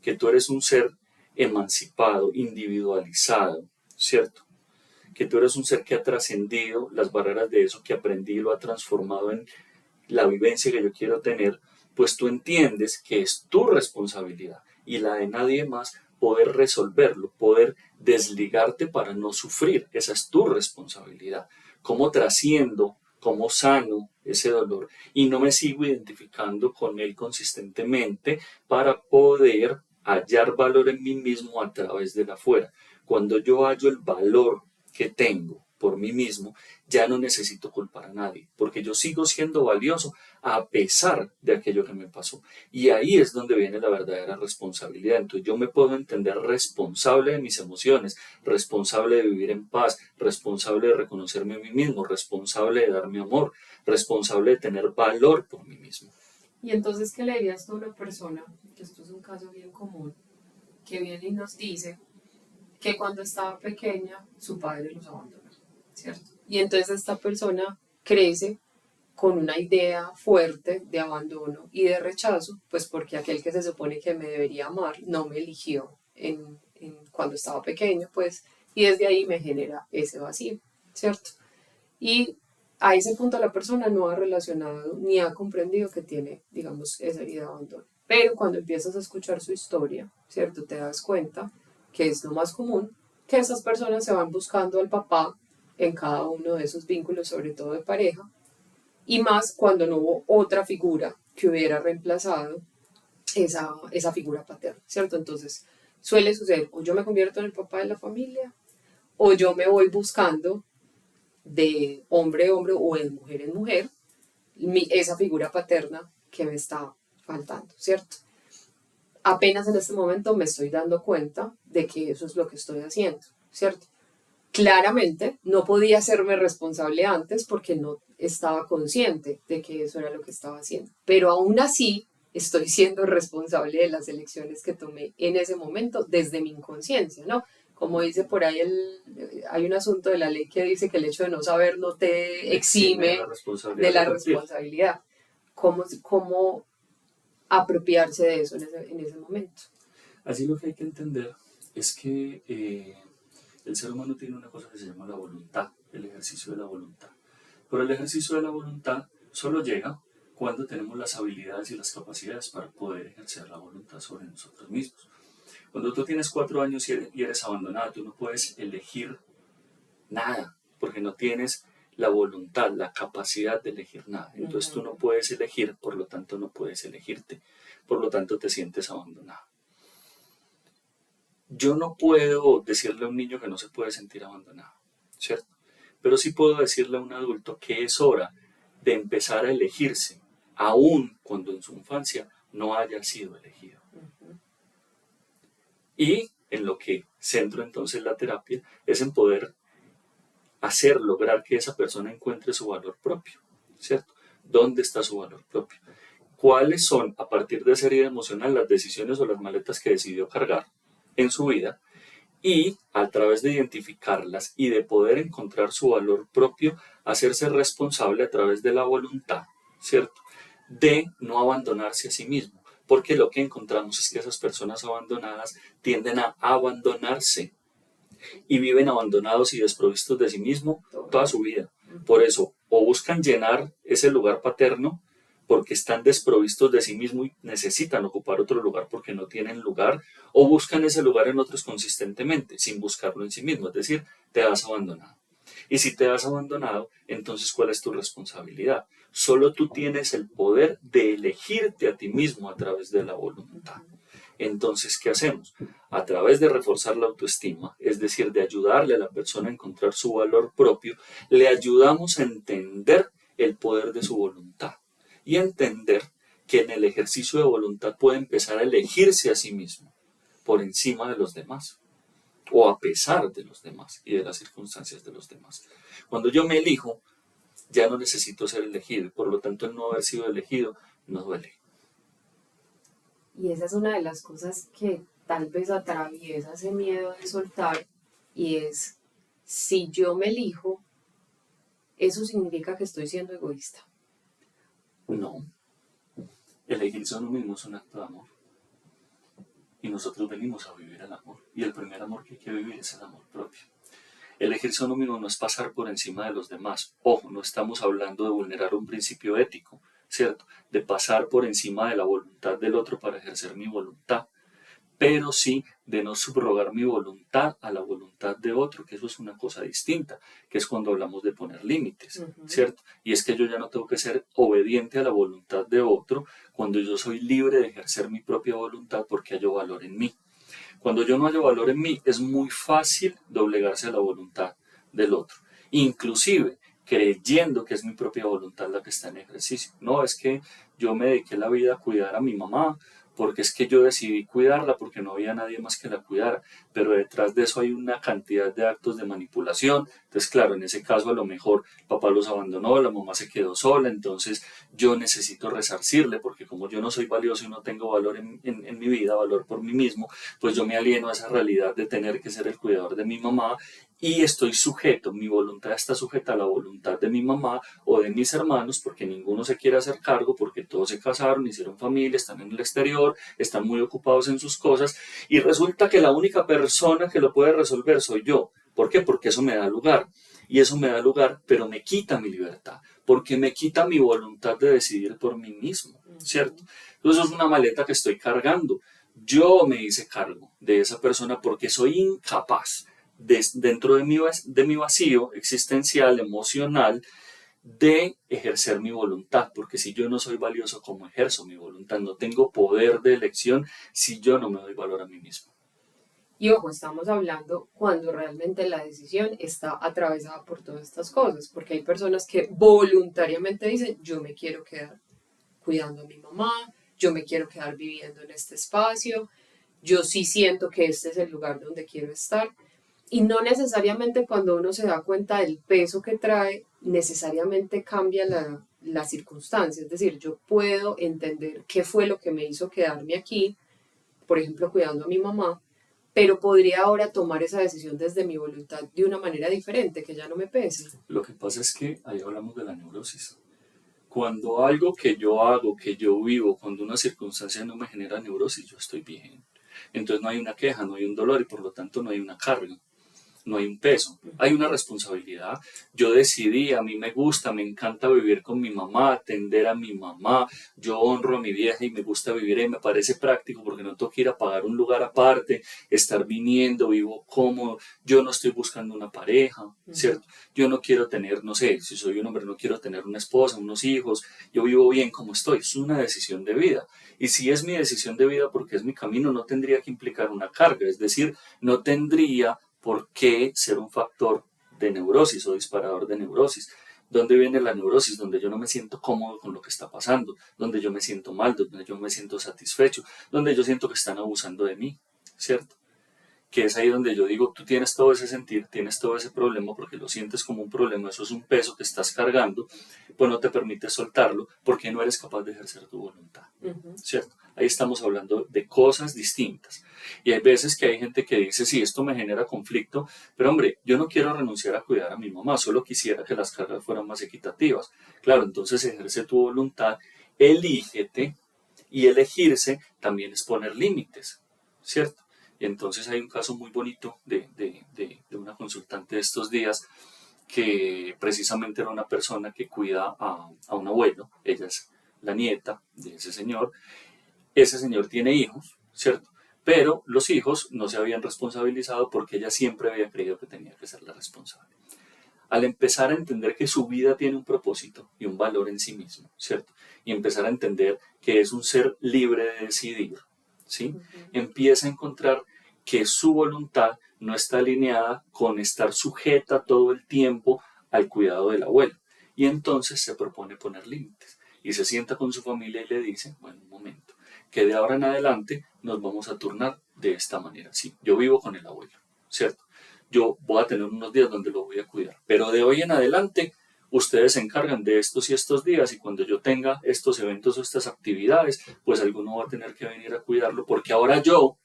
que tú eres un ser emancipado, individualizado, ¿cierto? Que tú eres un ser que ha trascendido las barreras de eso que aprendí y lo ha transformado en la vivencia que yo quiero tener, pues tú entiendes que es tu responsabilidad y la de nadie más poder resolverlo, poder desligarte para no sufrir. Esa es tu responsabilidad. ¿Cómo trasciendo, cómo sano ese dolor y no me sigo identificando con él consistentemente para poder hallar valor en mí mismo a través de la afuera? Cuando yo hallo el valor que tengo por mí mismo, ya no necesito culpar a nadie, porque yo sigo siendo valioso a pesar de aquello que me pasó. Y ahí es donde viene la verdadera responsabilidad. Entonces yo me puedo entender responsable de mis emociones, responsable de vivir en paz, responsable de reconocerme a mí mismo, responsable de darme amor, responsable de tener valor por mí mismo. Y entonces, ¿qué le dirías tú a una persona, que esto es un caso bien común, que viene y nos dice que cuando estaba pequeña su padre los abandonó, ¿cierto? Y entonces esta persona crece con una idea fuerte de abandono y de rechazo, pues porque aquel que se supone que me debería amar no me eligió cuando estaba pequeño, pues, y desde ahí me genera ese vacío, ¿cierto? Y a ese punto la persona no ha relacionado ni ha comprendido que tiene, digamos, esa herida de abandono. Pero cuando empiezas a escuchar su historia, ¿cierto? Te das cuenta que es lo más común, que esas personas se van buscando al papá en cada uno de esos vínculos, sobre todo de pareja, y más cuando no hubo otra figura que hubiera reemplazado esa figura paterna, ¿cierto? Entonces suele suceder, o yo me convierto en el papá de la familia, o yo me voy buscando de hombre a hombre o de mujer en mujer esa figura paterna que me está faltando, ¿cierto? Apenas en este momento me estoy dando cuenta de que eso es lo que estoy haciendo, ¿cierto? Claramente no podía hacerme responsable antes porque no estaba consciente de que eso era lo que estaba haciendo, pero aún así estoy siendo responsable de las elecciones que tomé en ese momento desde mi inconsciencia, ¿no? Como dice por ahí, hay un asunto de la ley que dice que el hecho de no saber no te exime de la responsabilidad. ¿Cómo apropiarse de eso en ese momento? Así lo que hay que entender es que el ser humano tiene una cosa que se llama la voluntad, el ejercicio de la voluntad. Pero el ejercicio de la voluntad solo llega cuando tenemos las habilidades y las capacidades para poder ejercer la voluntad sobre nosotros mismos. Cuando tú tienes 4 años y eres abandonado, tú no puedes elegir nada, porque no tienes la voluntad, la capacidad de elegir nada. Entonces tú no puedes elegir, por lo tanto no puedes elegirte, por lo tanto te sientes abandonado. Yo no puedo decirle a un niño que no se puede sentir abandonado, ¿cierto? Pero sí puedo decirle a un adulto que es hora de empezar a elegirse, aun cuando en su infancia no haya sido elegido. Y en lo que centro entonces la terapia es en poder lograr que esa persona encuentre su valor propio, ¿cierto? ¿Dónde está su valor propio? ¿Cuáles son, a partir de esa herida emocional, las decisiones o las maletas que decidió cargar en su vida? Y a través de identificarlas y de poder encontrar su valor propio, hacerse responsable a través de la voluntad, ¿cierto? De no abandonarse a sí mismo. Porque lo que encontramos es que esas personas abandonadas tienden a abandonarse y viven abandonados y desprovistos de sí mismo toda su vida. Por eso, o buscan llenar ese lugar paterno porque están desprovistos de sí mismo y necesitan ocupar otro lugar porque no tienen lugar, o buscan ese lugar en otros consistentemente, sin buscarlo en sí mismo, es decir, te has abandonado. Y si te has abandonado, entonces ¿cuál es tu responsabilidad? Solo tú tienes el poder de elegirte a ti mismo a través de la voluntad. Entonces, ¿qué hacemos? A través de reforzar la autoestima, es decir, de ayudarle a la persona a encontrar su valor propio, le ayudamos a entender el poder de su voluntad y a entender que en el ejercicio de voluntad puede empezar a elegirse a sí mismo por encima de los demás o a pesar de los demás y de las circunstancias de los demás. Cuando yo me elijo, ya no necesito ser elegido, por lo tanto el no haber sido elegido no duele. Y esa es una de las cosas que tal vez atraviesa ese miedo de soltar, y es, si yo me elijo, eso significa que estoy siendo egoísta. No. Elegirse a uno mismo es un acto de amor. y nosotros venimos a vivir el amor. Y el primer amor que hay que vivir es el amor propio. Elegirse a uno mismo no es pasar por encima de los demás. Ojo, no estamos hablando de vulnerar un principio ético, ¿cierto? De pasar por encima de la voluntad del otro para ejercer mi voluntad, pero sí de no subrogar mi voluntad a la voluntad de otro, que eso es una cosa distinta, que es cuando hablamos de poner límites, ¿cierto? Y es que yo ya no tengo que ser obediente a la voluntad de otro cuando yo soy libre de ejercer mi propia voluntad porque hallo valor en mí. Cuando yo no hallo valor en mí, es muy fácil doblegarse a la voluntad del otro, inclusive creyendo que es mi propia voluntad la que está en ejercicio. No, es que yo me dediqué la vida a cuidar a mi mamá, porque es que yo decidí cuidarla porque no había nadie más que la cuidara, pero detrás de eso hay una cantidad de actos de manipulación. Entonces, claro, en ese caso a lo mejor papá los abandonó, la mamá se quedó sola, entonces yo necesito resarcirle porque como yo no soy valioso y no tengo valor en mi vida, valor por mí mismo, pues yo me alieno a esa realidad de tener que ser el cuidador de mi mamá y estoy sujeto, mi voluntad está sujeta a la voluntad de mi mamá o de mis hermanos porque ninguno se quiere hacer cargo, porque todos se casaron, hicieron familia, están en el exterior, están muy ocupados en sus cosas y resulta que la única persona que lo puede resolver soy yo. ¿Por qué? Porque eso me da lugar. Y eso me da lugar, pero me quita mi libertad, porque me quita mi voluntad de decidir por mí mismo, ¿cierto? Entonces es una maleta que estoy cargando. Yo me hice cargo de esa persona porque soy incapaz dentro de mi vacío existencial, emocional, de ejercer mi voluntad, porque si yo no soy valioso, ¿cómo ejerzo mi voluntad? No tengo poder de elección si yo no me doy valor a mí mismo. Y ojo, estamos hablando cuando realmente la decisión está atravesada por todas estas cosas, porque hay personas que voluntariamente dicen, yo me quiero quedar cuidando a mi mamá, yo me quiero quedar viviendo en este espacio, yo sí siento que este es el lugar donde quiero estar. Y no necesariamente cuando uno se da cuenta del peso que trae, necesariamente cambia la circunstancia. Es decir, yo puedo entender qué fue lo que me hizo quedarme aquí, por ejemplo, cuidando a mi mamá, pero podría ahora tomar esa decisión desde mi voluntad de una manera diferente, que ya no me pese. Lo que pasa es que ahí hablamos de la neurosis. Cuando algo que yo hago, que yo vivo, cuando una circunstancia no me genera neurosis, yo estoy bien. Entonces no hay una queja, no hay un dolor y por lo tanto no hay una carga. No hay un peso, hay una responsabilidad. Yo decidí, a mí me gusta, me encanta vivir con mi mamá, atender a mi mamá, yo honro a mi vieja y me gusta vivir y me parece práctico porque no tengo que ir a pagar un lugar aparte, estar viniendo, vivo cómodo, yo no estoy buscando una pareja, ¿cierto? Yo no quiero tener, no sé, si soy un hombre no quiero tener una esposa, unos hijos, yo vivo bien como estoy, es una decisión de vida. Y si es mi decisión de vida porque es mi camino, no tendría que implicar una carga, es decir, no tendría por qué ser un factor de neurosis o disparador de neurosis. ¿Dónde viene la neurosis? Donde yo no me siento cómodo con lo que está pasando, donde yo me siento mal, donde yo me siento satisfecho, donde yo siento que están abusando de mí, ¿cierto? Que es ahí donde yo digo, tú tienes todo ese sentir, tienes todo ese problema porque lo sientes como un problema, eso es un peso que estás cargando, pues no te permite soltarlo porque no eres capaz de ejercer tu voluntad, ¿cierto? Ahí estamos hablando de cosas distintas. Y hay veces que hay gente que dice, sí, esto me genera conflicto, pero hombre, yo no quiero renunciar a cuidar a mi mamá, solo quisiera que las cargas fueran más equitativas. Claro, entonces ejerce tu voluntad, elígete, y elegirse también es poner límites, ¿cierto? Y entonces hay un caso muy bonito de una consultante de estos días que precisamente era una persona que cuida a un abuelo, ella es la nieta de ese señor tiene hijos, ¿cierto? Pero los hijos no se habían responsabilizado porque ella siempre había creído que tenía que ser la responsable. Al empezar a entender que su vida tiene un propósito y un valor en sí mismo, ¿cierto? Y empezar a entender que es un ser libre de decidir, ¿sí? Empieza a encontrar que su voluntad no está alineada con estar sujeta todo el tiempo al cuidado del abuelo. Y entonces se propone poner límites. Y se sienta con su familia y le dice, bueno, un momento, que de ahora en adelante nos vamos a turnar de esta manera. Sí, yo vivo con el abuelo, ¿cierto? Yo voy a tener unos días donde lo voy a cuidar, pero de hoy en adelante ustedes se encargan de estos y estos días y cuando yo tenga estos eventos o estas actividades, pues alguno va a tener que venir a cuidarlo porque ahora yo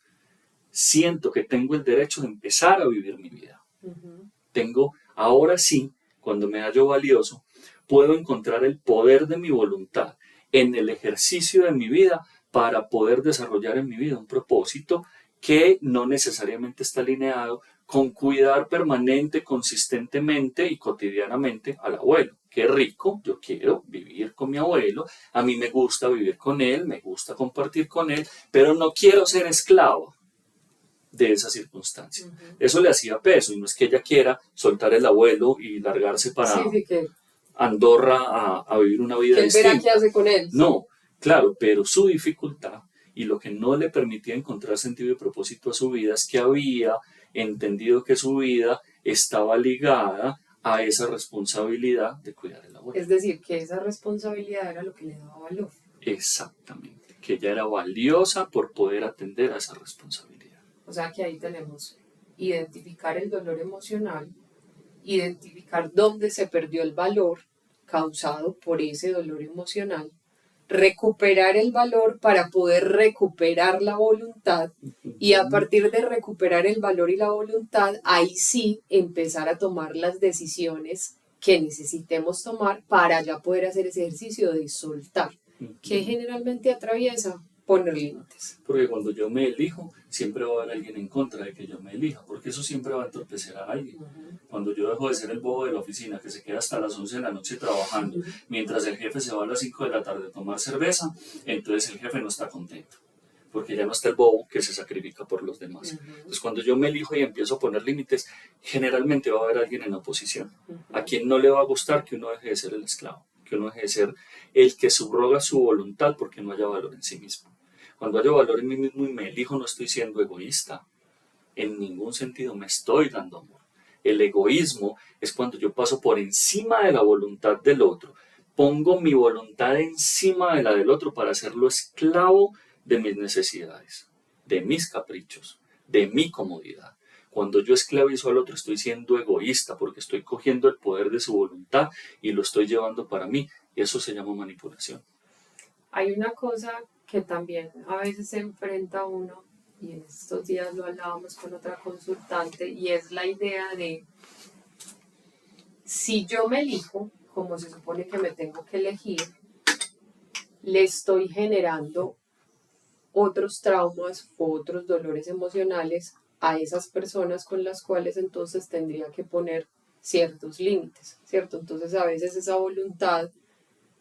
siento que tengo el derecho de empezar a vivir mi vida. Tengo, ahora sí, cuando me hallo valioso, puedo encontrar el poder de mi voluntad en el ejercicio de mi vida para poder desarrollar en mi vida un propósito que no necesariamente está alineado con cuidar permanente, consistentemente y cotidianamente al abuelo. Qué rico, yo quiero vivir con mi abuelo, a mí me gusta vivir con él, me gusta compartir con él, pero no quiero ser esclavo de esa circunstancia. Eso le hacía peso, y no es que ella quiera soltar el abuelo y largarse para que Andorra a vivir una vida él distinta. verá qué hace con él. No, claro, pero su dificultad y lo que no le permitía encontrar sentido y propósito a su vida es que había entendido que su vida estaba ligada a esa responsabilidad de cuidar el abuelo. Es decir, que esa responsabilidad era lo que le daba valor. Exactamente, que ella era valiosa por poder atender a esa responsabilidad. O sea que ahí tenemos identificar el dolor emocional, identificar dónde se perdió el valor causado por ese dolor emocional, recuperar el valor para poder recuperar la voluntad y a partir de recuperar el valor y la voluntad, ahí sí empezar a tomar las decisiones que necesitemos tomar para ya poder hacer ese ejercicio de soltar, que generalmente atraviesa poner límites. Porque cuando yo me elijo, siempre va a haber alguien en contra de que yo me elija, porque eso siempre va a entorpecer a alguien. Cuando yo dejo de ser el bobo de la oficina que se queda hasta las 11 de la noche trabajando, mientras el jefe se va a las 5 de la tarde a tomar cerveza, entonces el jefe no está contento, porque ya no está el bobo que se sacrifica por los demás. Entonces cuando yo me elijo y empiezo a poner límites, generalmente va a haber alguien en oposición, a quien no le va a gustar que uno deje de ser el esclavo, que uno deje de ser el que subroga su voluntad porque no haya valor en sí mismo. Cuando haya valor en mí mismo y me elijo, no estoy siendo egoísta. En ningún sentido me estoy dando amor. El egoísmo es cuando yo paso por encima de la voluntad del otro, pongo mi voluntad encima de la del otro para hacerlo esclavo de mis necesidades, de mis caprichos, de mi comodidad. Cuando yo esclavizo al otro estoy siendo egoísta porque estoy cogiendo el poder de su voluntad y lo estoy llevando para mí. Y eso se llama manipulación. Hay una cosa que también a veces se enfrenta uno, y en estos días lo hablábamos con otra consultante, y es la idea de si yo me elijo, como se supone que me tengo que elegir, le estoy generando otros traumas o otros dolores emocionales a esas personas con las cuales entonces tendría que poner ciertos límites, ¿cierto? Entonces a veces esa voluntad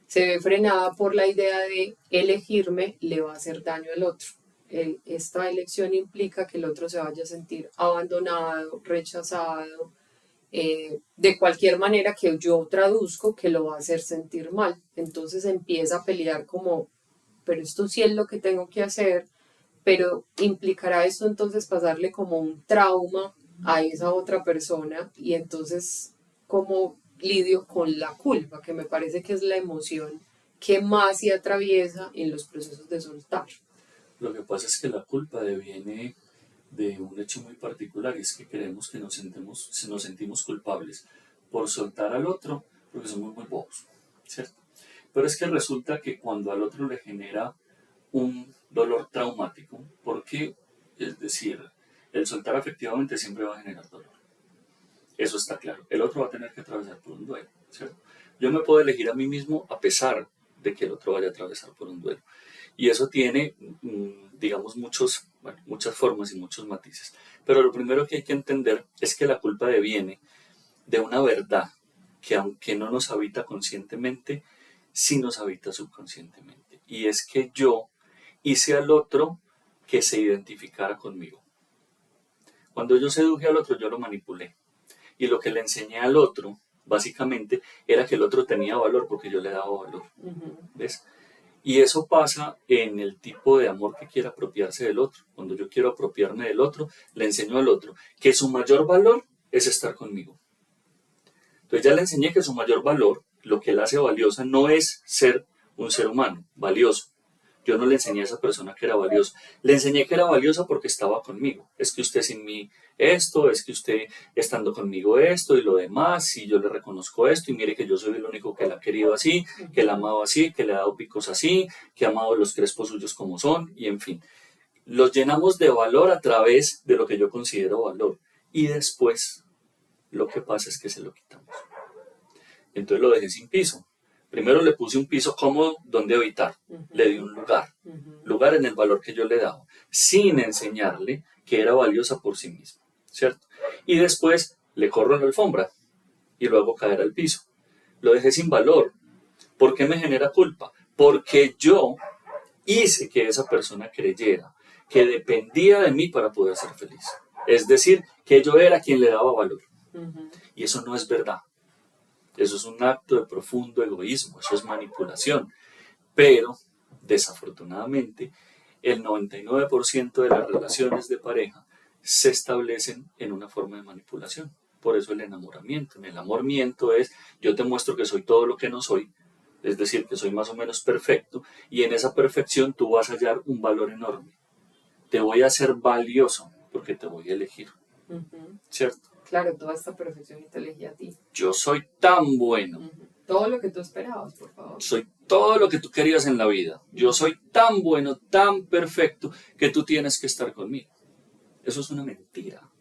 se ve frenada por la idea de elegirme le va a hacer daño al otro. Esta elección implica que el otro se vaya a sentir abandonado, rechazado, de cualquier manera que yo traduzco que lo va a hacer sentir mal. Entonces empieza a pelear como, pero esto sí es lo que tengo que hacer, pero implicará esto entonces pasarle como un trauma a esa otra persona y entonces como lidio con la culpa, que me parece que es la emoción que más se atraviesa en los procesos de soltar. Lo que pasa es que la culpa deviene de un hecho muy particular y es que creemos que nos sentimos culpables por soltar al otro porque somos muy bobos, ¿cierto? Pero es que resulta que cuando al otro le genera un dolor traumático, porque, es decir, el soltar efectivamente siempre va a generar dolor. Eso está claro. El otro va a tener que atravesar por un duelo, ¿cierto? Yo me puedo elegir a mí mismo a pesar de que el otro vaya a atravesar por un duelo. Y eso tiene, digamos, muchas formas y muchos matices. Pero lo primero que hay que entender es que la culpa deviene de una verdad que aunque no nos habita conscientemente, sí nos habita subconscientemente. Y es que yo hice al otro que se identificara conmigo. Cuando yo seduje al otro, yo lo manipulé. Y lo que le enseñé al otro, básicamente, era que el otro tenía valor porque yo le daba valor. ¿Ves? Y eso pasa en el tipo de amor que quiere apropiarse del otro. Cuando yo quiero apropiarme del otro, le enseño al otro que su mayor valor es estar conmigo. Entonces ya le enseñé que su mayor valor, lo que la hace valiosa, no es ser un ser humano valioso. Yo no le enseñé a esa persona que era valiosa. Le enseñé que era valiosa porque estaba conmigo. Es que usted sin mí esto, es que usted estando conmigo esto y lo demás, y yo le reconozco esto, y mire que yo soy el único que la ha querido así, que la ha amado así, que le ha dado picos así, que ha amado los crespos suyos como son, y en fin. Los llenamos de valor a través de lo que yo considero valor. Y después lo que pasa es que se lo quitamos. Entonces lo dejé sin piso. Primero le puse un piso cómodo donde habitar, le di un lugar en el valor que yo le daba, sin enseñarle que era valiosa por sí misma, ¿cierto? Y después le corro la alfombra y lo hago caer al piso. Lo dejé sin valor. ¿Por qué me genera culpa? Porque yo hice que esa persona creyera que dependía de mí para poder ser feliz. Es decir, que yo era quien le daba valor. Y eso no es verdad. Eso es un acto de profundo egoísmo, eso es manipulación. Pero, desafortunadamente, el 99% de las relaciones de pareja se establecen en una forma de manipulación. Por eso el enamoramiento. En el amormiento es, yo te muestro que soy todo lo que no soy, es decir, que soy más o menos perfecto, y en esa perfección tú vas a hallar un valor enorme. Te voy a hacer valioso porque te voy a elegir, ¿cierto? Claro, toda esta perfección y te elegí a ti. Yo soy tan bueno. Todo lo que tú esperabas, por favor. Soy todo lo que tú querías en la vida. Yo soy tan bueno, tan perfecto, que tú tienes que estar conmigo. Eso es una mentira.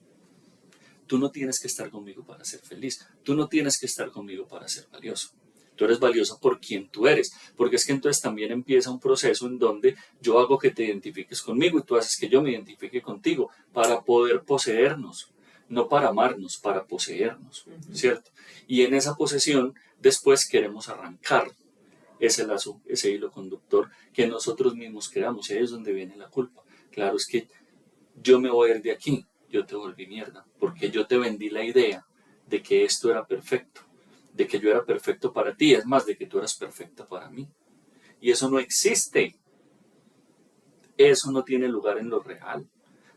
Tú no tienes que estar conmigo para ser feliz. Tú no tienes que estar conmigo para ser valioso. Tú eres valioso por quien tú eres. Porque es que entonces también empieza un proceso en donde yo hago que te identifiques conmigo y tú haces que yo me identifique contigo para poder poseernos. No para amarnos, para poseernos, ¿cierto? Y en esa posesión después queremos arrancar ese lazo, ese hilo conductor que nosotros mismos creamos. Y ahí es donde viene la culpa. Claro, es que yo me voy a ir de aquí, yo te volví mierda, porque yo te vendí la idea de que esto era perfecto, de que yo era perfecto para ti, es más, de que tú eras perfecta para mí. Y eso no existe. Eso no tiene lugar en lo real.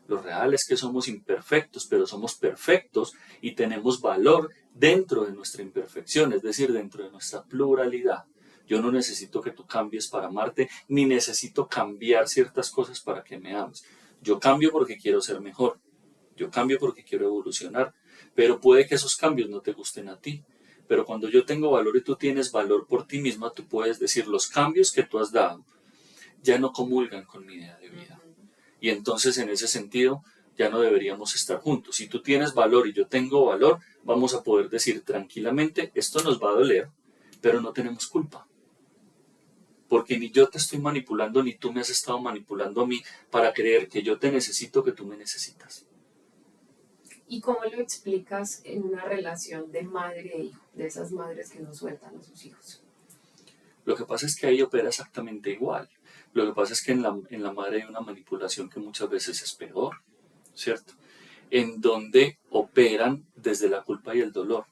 Lo real es que somos imperfectos, pero somos perfectos y tenemos valor dentro de nuestra imperfección, es decir, dentro de nuestra pluralidad. Yo no necesito que tú cambies para amarte, ni necesito cambiar ciertas cosas para que me ames. Yo cambio porque quiero ser mejor. Yo cambio porque quiero evolucionar. Pero puede que esos cambios no te gusten a ti. Pero cuando yo tengo valor y tú tienes valor por ti misma, tú puedes decir los cambios que tú has dado ya no comulgan con mi idea de vida. Y entonces en ese sentido ya no deberíamos estar juntos. Si tú tienes valor y yo tengo valor, vamos a poder decir tranquilamente, esto nos va a doler, pero no tenemos culpa. Porque ni yo te estoy manipulando, ni tú me has estado manipulando a mí para creer que yo te necesito, que tú me necesitas. ¿Y cómo lo explicas en una relación de madre e hijo, de esas madres que no sueltan a sus hijos? Lo que pasa es que ahí opera exactamente igual. Lo que pasa es que en la madre hay una manipulación que muchas veces es peor, ¿cierto? En donde operan desde la culpa y el dolor.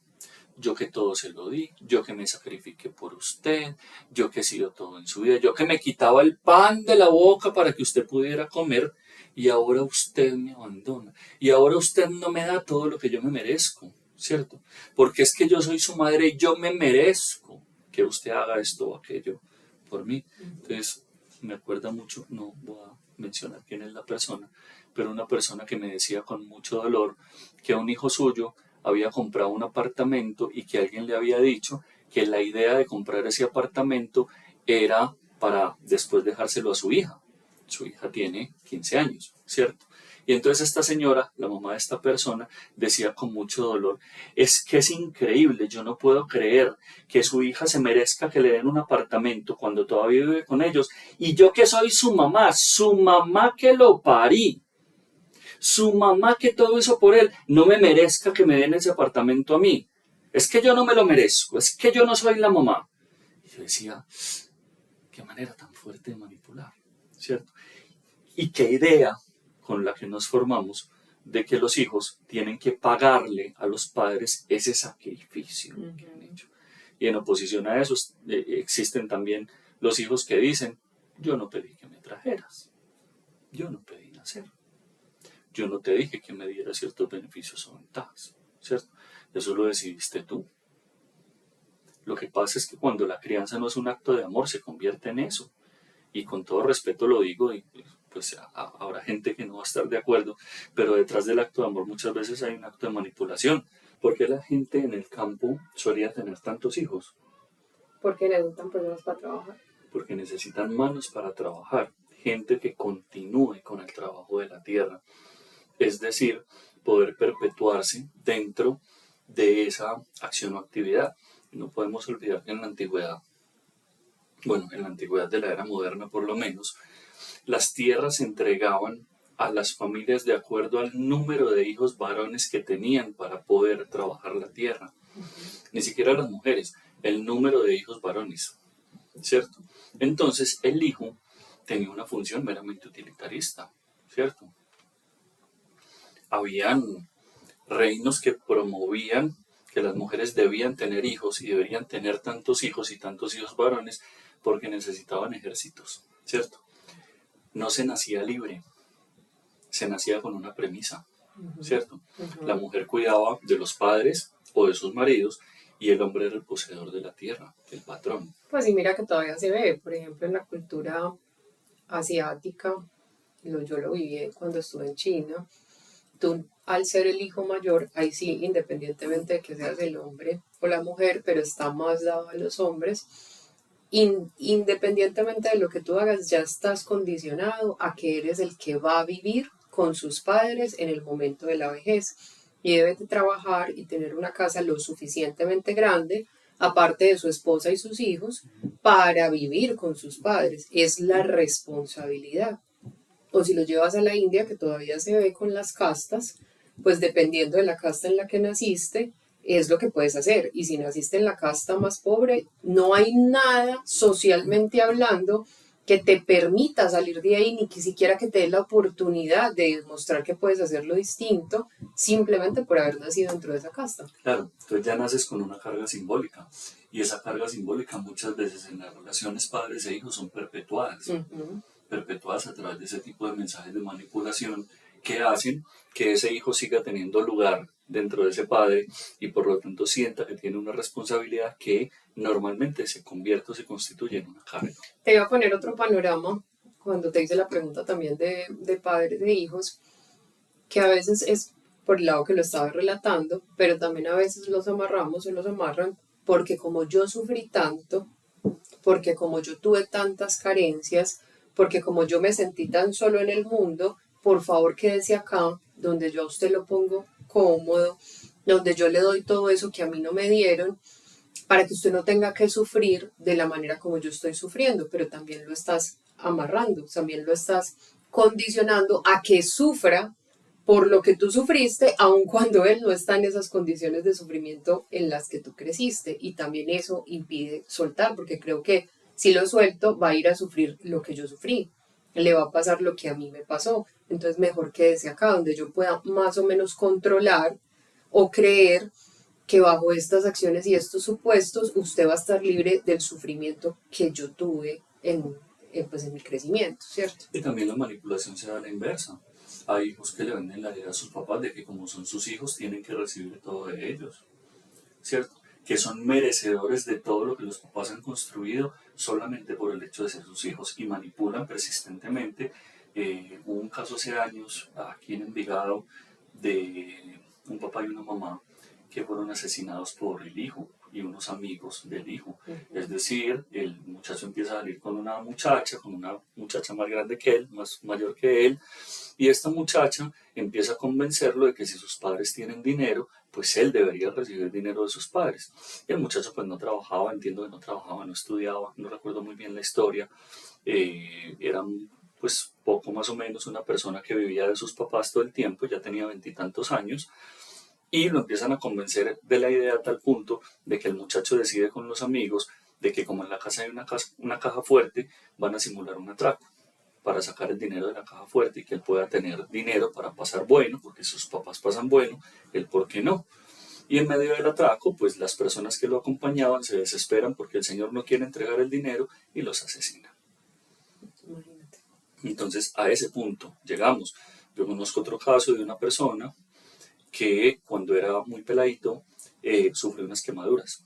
Yo que todo se lo di, yo que me sacrifiqué por usted, yo que he sido todo en su vida, yo que me quitaba el pan de la boca para que usted pudiera comer y ahora usted me abandona. Y ahora usted no me da todo lo que yo me merezco, ¿cierto? Porque es que yo soy su madre y yo me merezco que usted haga esto o aquello por mí. Entonces, me acuerda mucho, no voy a mencionar quién es la persona, pero una persona que me decía con mucho dolor que a un hijo suyo había comprado un apartamento y que alguien le había dicho que la idea de comprar ese apartamento era para después dejárselo a su hija. Su hija tiene 15 años, ¿cierto? Y entonces esta señora, la mamá de esta persona, decía con mucho dolor, es que es increíble, yo no puedo creer que su hija se merezca que le den un apartamento cuando todavía vive con ellos, y yo que soy su mamá que lo parí, su mamá que todo hizo por él, no me merezca que me den ese apartamento a mí. Es que yo no me lo merezco, es que yo no soy la mamá. Y yo decía, qué manera tan fuerte de manipular, ¿cierto? Y qué idea con la que nos formamos de que los hijos tienen que pagarle a los padres ese sacrificio que han hecho. Y en oposición a eso existen también los hijos que dicen, yo no pedí que me trajeras, yo no pedí nacer, yo no te dije que me dieras ciertos beneficios o ventajas, ¿cierto? Eso lo decidiste tú. Lo que pasa es que cuando la crianza no es un acto de amor, se convierte en eso. Y con todo respeto lo digo, y pues habrá gente que no va a estar de acuerdo, pero detrás del acto de amor muchas veces hay un acto de manipulación. ¿Por qué la gente en el campo solía tener tantos hijos? Porque necesitan personas para trabajar. Porque necesitan manos para trabajar, gente que continúe con el trabajo de la tierra. Es decir, poder perpetuarse dentro de esa acción o actividad. No podemos olvidar que en la antigüedad bueno, en la antigüedad de la era moderna por lo menos, las tierras se entregaban a las familias de acuerdo al número de hijos varones que tenían para poder trabajar la tierra. Ni siquiera las mujeres, el número de hijos varones, ¿cierto? Entonces el hijo tenía una función meramente utilitarista, ¿cierto? Habían reinos que promovían que las mujeres debían tener hijos y deberían tener tantos hijos y tantos hijos varones porque necesitaban ejércitos, ¿cierto? No se nacía libre, se nacía con una premisa, ¿cierto? La mujer cuidaba de los padres o de sus maridos y el hombre era el poseedor de la tierra, el patrón. Pues sí, mira que todavía se ve, por ejemplo, en la cultura asiática, yo lo viví cuando estuve en China, tú al ser el hijo mayor, ahí sí, independientemente de que seas el hombre o la mujer, pero está más dado a los hombres, independientemente de lo que tú hagas, ya estás condicionado a que eres el que va a vivir con sus padres en el momento de la vejez y debe de trabajar y tener una casa lo suficientemente grande, aparte de su esposa y sus hijos, para vivir con sus padres. Es la responsabilidad. O si lo llevas a la India, que todavía se ve con las castas, pues dependiendo de la casta en la que naciste, es lo que puedes hacer. Y si naciste en la casta más pobre, no hay nada socialmente hablando que te permita salir de ahí, ni que siquiera que te dé la oportunidad de demostrar que puedes hacerlo distinto, simplemente por haber nacido dentro de esa casta. Claro, entonces ya naces con una carga simbólica, y esa carga simbólica muchas veces en las relaciones padres e hijos son perpetuadas. Perpetuadas a través de ese tipo de mensajes de manipulación que hacen que ese hijo siga teniendo lugar dentro de ese padre y por lo tanto sienta que tiene una responsabilidad que normalmente se convierte o se constituye en una carga. Te iba a poner otro panorama cuando te hice la pregunta también de padres e hijos, que a veces es por el lado que lo estaba relatando, pero también a veces los amarramos o los amarran porque como yo sufrí tanto, porque como yo tuve tantas carencias, porque como yo me sentí tan solo en el mundo, por favor quédese acá, donde yo a usted lo pongo cómodo, donde yo le doy todo eso que a mí no me dieron, para que usted no tenga que sufrir de la manera como yo estoy sufriendo, pero también lo estás amarrando, también lo estás condicionando a que sufra por lo que tú sufriste, aun cuando él no está en esas condiciones de sufrimiento en las que tú creciste. Y también eso impide soltar, porque creo que si lo suelto va a ir a sufrir lo que yo sufrí, le va a pasar lo que a mí me pasó. Entonces mejor quédese acá, donde yo pueda más o menos controlar o creer que bajo estas acciones y estos supuestos usted va a estar libre del sufrimiento que yo tuve pues en mi crecimiento, ¿cierto? Y también la manipulación se da a la inversa. Hay hijos que le venden la idea a sus papás de que como son sus hijos tienen que recibir todo de ellos, ¿cierto? Que son merecedores de todo lo que los papás han construido solamente por el hecho de ser sus hijos y manipulan persistentemente. Hubo un caso hace años aquí en Envigado de un papá y una mamá que fueron asesinados por el hijo y unos amigos del hijo. Es decir, el muchacho empieza a salir con una muchacha más grande que él, más mayor que él, y esta muchacha empieza a convencerlo de que si sus padres tienen dinero, pues él debería recibir dinero de sus padres. Y el muchacho pues no trabajaba, entiendo que no trabajaba, no estudiaba, no recuerdo muy bien la historia, era pues poco más o menos una persona que vivía de sus papás todo el tiempo, ya tenía 20 y tantos años, y lo empiezan a convencer de la idea a tal punto de que el muchacho decide con los amigos de que como en la casa hay una caja fuerte, van a simular un atraco para sacar el dinero de la caja fuerte y que él pueda tener dinero para pasar bueno, porque sus papás pasan bueno, él por qué no. Y en medio del atraco, pues las personas que lo acompañaban se desesperan porque el señor no quiere entregar el dinero y los asesina. Imagínate. Entonces a ese punto llegamos. Yo conozco otro caso de una persona que cuando era muy peladito sufrió unas quemaduras,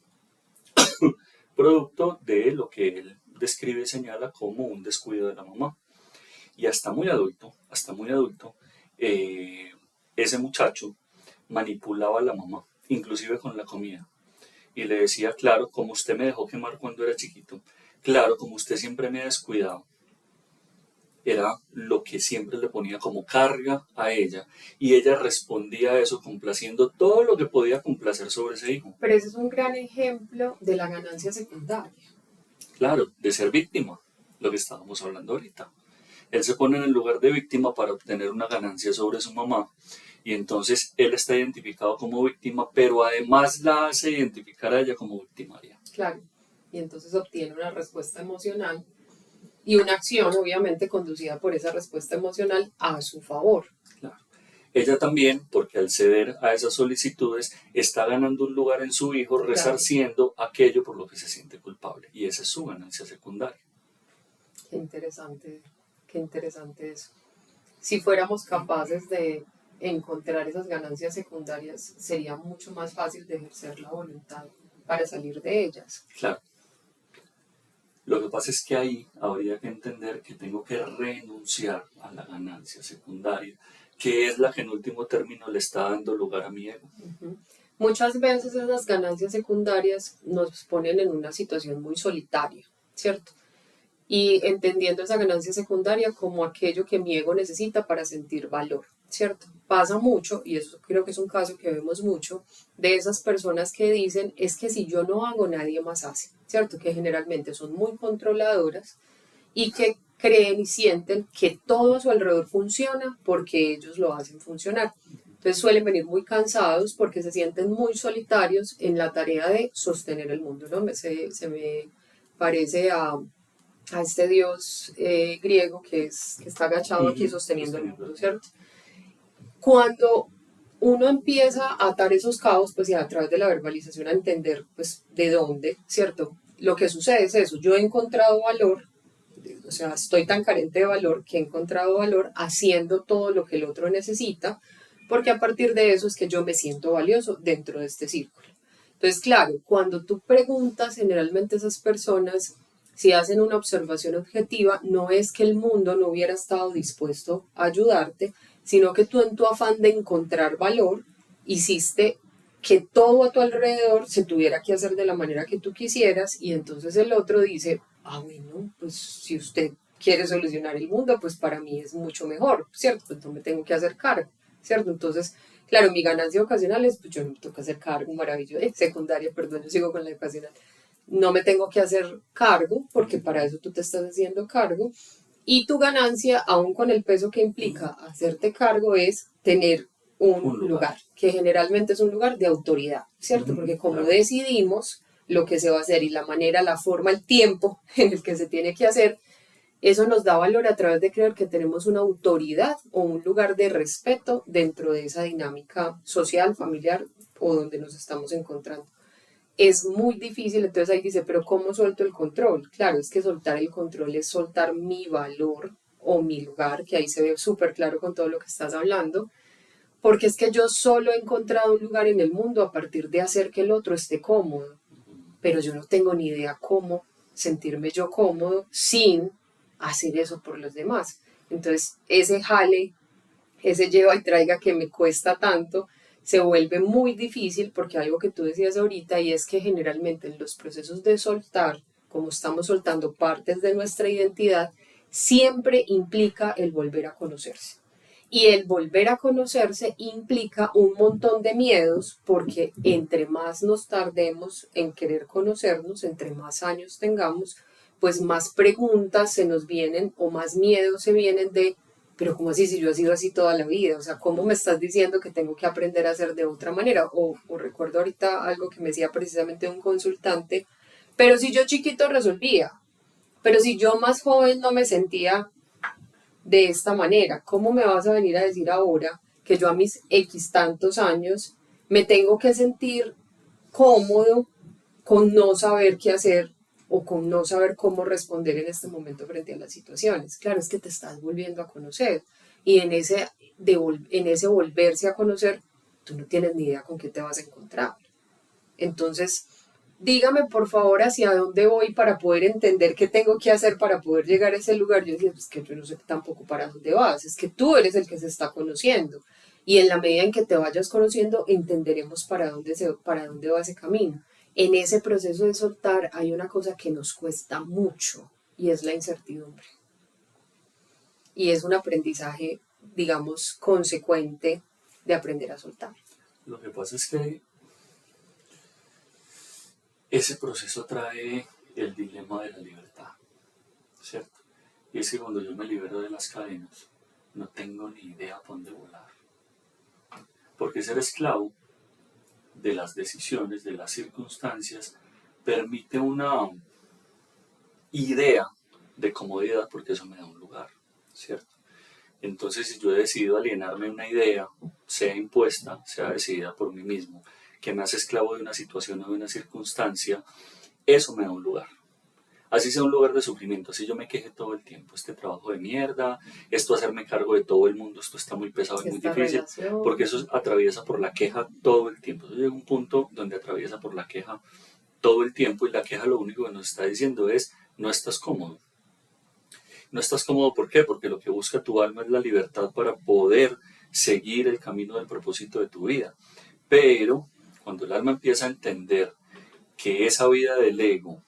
producto de lo que él describe y señala como un descuido de la mamá. Y hasta muy adulto, ese muchacho manipulaba a la mamá, inclusive con la comida. Y le decía, claro, como usted me dejó quemar cuando era chiquito, claro, como usted siempre me ha descuidado. Era lo que siempre le ponía como carga a ella. Y ella respondía a eso complaciendo todo lo que podía complacer sobre ese hijo. Pero ese es un gran ejemplo de la ganancia secundaria. Claro, de ser víctima, lo que estábamos hablando ahorita. Él se pone en el lugar de víctima para obtener una ganancia sobre su mamá y entonces él está identificado como víctima, pero además la hace identificar a ella como victimaria. Claro. Y entonces obtiene una respuesta emocional y una acción obviamente conducida por esa respuesta emocional a su favor. Claro. Ella también, porque al ceder a esas solicitudes, está ganando un lugar en su hijo, resarciendo aquello por lo que se siente culpable. Y esa es su ganancia secundaria. Qué interesante eso. Si fuéramos capaces de encontrar esas ganancias secundarias, sería mucho más fácil de ejercer la voluntad para salir de ellas. Claro. Lo que pasa es que ahí habría que entender que tengo que renunciar a la ganancia secundaria, que es la que en último término le está dando lugar a mi ego. Uh-huh. Muchas veces esas ganancias secundarias nos ponen en una situación muy solitaria, ¿cierto? Y entendiendo esa ganancia secundaria como aquello que mi ego necesita para sentir valor, ¿cierto? Pasa mucho, y eso creo que es un caso que vemos mucho, de esas personas que dicen, es que si yo no hago, nadie más hace, ¿cierto? Que generalmente son muy controladoras y que creen y sienten que todo a su alrededor funciona porque ellos lo hacen funcionar. Entonces suelen venir muy cansados porque se sienten muy solitarios en la tarea de sostener el mundo, ¿no? Se me parece a este dios griego que está agachado aquí sosteniendo el mundo, ¿cierto? Cuando uno empieza a atar esos cabos, pues y a través de la verbalización a entender, pues, de dónde, ¿cierto? Lo que sucede es eso, yo he encontrado valor, o sea, estoy tan carente de valor que he encontrado valor haciendo todo lo que el otro necesita, porque a partir de eso es que yo me siento valioso dentro de este círculo. Entonces, claro, cuando tú preguntas, generalmente esas personas, si hacen una observación objetiva, no es que el mundo no hubiera estado dispuesto a ayudarte, sino que tú en tu afán de encontrar valor, hiciste que todo a tu alrededor se tuviera que hacer de la manera que tú quisieras y entonces el otro dice, bueno, pues si usted quiere solucionar el mundo, pues para mí es mucho mejor, ¿cierto? Pues no me tengo que hacer cargo, ¿cierto? Entonces, claro, mi ganancia ocasional es, pues yo no me tengo que hacer cargo, maravilloso, secundaria, perdón, yo sigo con la ocasional. No me tengo que hacer cargo, porque para eso tú te estás haciendo cargo. Y tu ganancia, aún con el peso que implica hacerte cargo, es tener un lugar, que generalmente es un lugar de autoridad, ¿cierto? Porque como decidimos lo que se va a hacer y la manera, la forma, el tiempo en el que se tiene que hacer, eso nos da valor a través de creer que tenemos una autoridad o un lugar de respeto dentro de esa dinámica social, familiar o donde nos estamos encontrando. Es muy difícil, entonces ahí dice, pero ¿cómo suelto el control? Claro, es que soltar el control es soltar mi valor o mi lugar, que ahí se ve súper claro con todo lo que estás hablando, porque es que yo solo he encontrado un lugar en el mundo a partir de hacer que el otro esté cómodo, pero yo no tengo ni idea cómo sentirme yo cómodo sin hacer eso por los demás. Entonces, ese jale, ese lleva y traiga que me cuesta tanto, se vuelve muy difícil porque algo que tú decías ahorita y es que generalmente en los procesos de soltar, como estamos soltando partes de nuestra identidad, siempre implica el volver a conocerse. Y el volver a conocerse implica un montón de miedos porque entre más nos tardemos en querer conocernos, entre más años tengamos, pues más preguntas se nos vienen o más miedos se vienen de, pero ¿cómo así si yo he sido así toda la vida? O sea, ¿cómo me estás diciendo que tengo que aprender a hacer de otra manera? O recuerdo ahorita algo que me decía precisamente un consultante, pero si yo chiquito resolvía, pero si yo más joven no me sentía de esta manera, ¿cómo me vas a venir a decir ahora que yo a mis X tantos años me tengo que sentir cómodo con no saber qué hacer o con no saber cómo responder en este momento frente a las situaciones? Claro, es que te estás volviendo a conocer y en ese volverse a conocer, tú no tienes ni idea con qué te vas a encontrar. Entonces, dígame por favor hacia dónde voy para poder entender qué tengo que hacer para poder llegar a ese lugar. Yo decía, pues que yo no sé tampoco para dónde vas, es que tú eres el que se está conociendo. Y en la medida en que te vayas conociendo, entenderemos para dónde va ese camino. En ese proceso de soltar hay una cosa que nos cuesta mucho y es la incertidumbre. Y es un aprendizaje, digamos, consecuente de aprender a soltar. Lo que pasa es que ese proceso trae el dilema de la libertad, ¿cierto? Y es que cuando yo me libero de las cadenas, no tengo ni idea por dónde volar. Porque ser esclavo de las decisiones, de las circunstancias, permite una idea de comodidad, porque eso me da un lugar, ¿cierto? Entonces, si yo he decidido alienarme de una idea, sea impuesta, sea decidida por mí mismo, que me hace esclavo de una situación o de una circunstancia, eso me da un lugar. Así sea un lugar de sufrimiento, así yo me queje todo el tiempo, este trabajo de mierda, esto hacerme cargo de todo el mundo, esto está muy pesado y muy Esta difícil, relación. porque eso atraviesa por la queja todo el tiempo. Eso llega a un punto donde atraviesa por la queja todo el tiempo y la queja lo único que nos está diciendo es, no estás cómodo. No estás cómodo, ¿por qué? Porque lo que busca tu alma es la libertad para poder seguir el camino del propósito de tu vida. Pero cuando el alma empieza a entender que esa vida del ego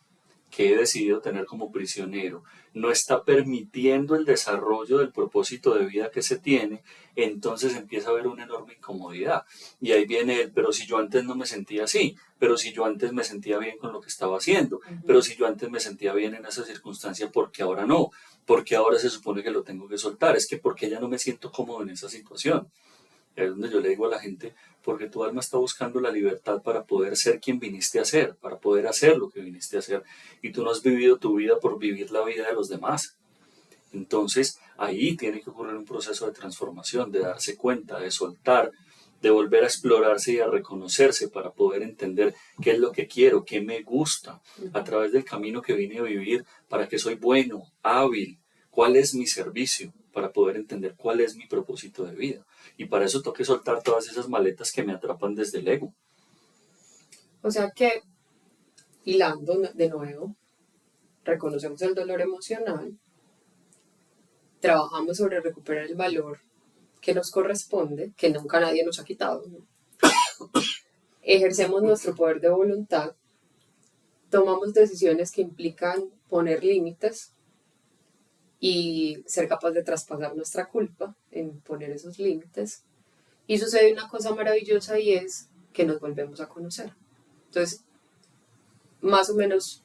que he decidido tener como prisionero no está permitiendo el desarrollo del propósito de vida que se tiene, entonces empieza a haber una enorme incomodidad. Y ahí viene el, pero si yo antes no me sentía así, pero si yo antes me sentía bien con lo que estaba haciendo, pero si yo antes me sentía bien en esa circunstancia, ¿por qué ahora no? Porque ahora se supone que lo tengo que soltar, es que porque ya no me siento cómodo en esa situación. Es donde yo le digo a la gente, porque tu alma está buscando la libertad para poder ser quien viniste a ser, para poder hacer lo que viniste a hacer. Y tú no has vivido tu vida por vivir la vida de los demás. Entonces, ahí tiene que ocurrir un proceso de transformación, de darse cuenta, de soltar, de volver a explorarse y a reconocerse para poder entender qué es lo que quiero, qué me gusta, a través del camino que vine a vivir, para que soy bueno, hábil, cuál es mi servicio, para poder entender cuál es mi propósito de vida. Y para eso tengo que soltar todas esas maletas que me atrapan desde el ego. O sea que, hilando de nuevo, reconocemos el dolor emocional, trabajamos sobre recuperar el valor que nos corresponde, que nunca nadie nos ha quitado, ¿no? Ejercemos nuestro poder de voluntad, tomamos decisiones que implican poner límites y ser capaz de traspasar nuestra culpa en poner esos límites. Y sucede una cosa maravillosa y es que nos volvemos a conocer. Entonces, más o menos,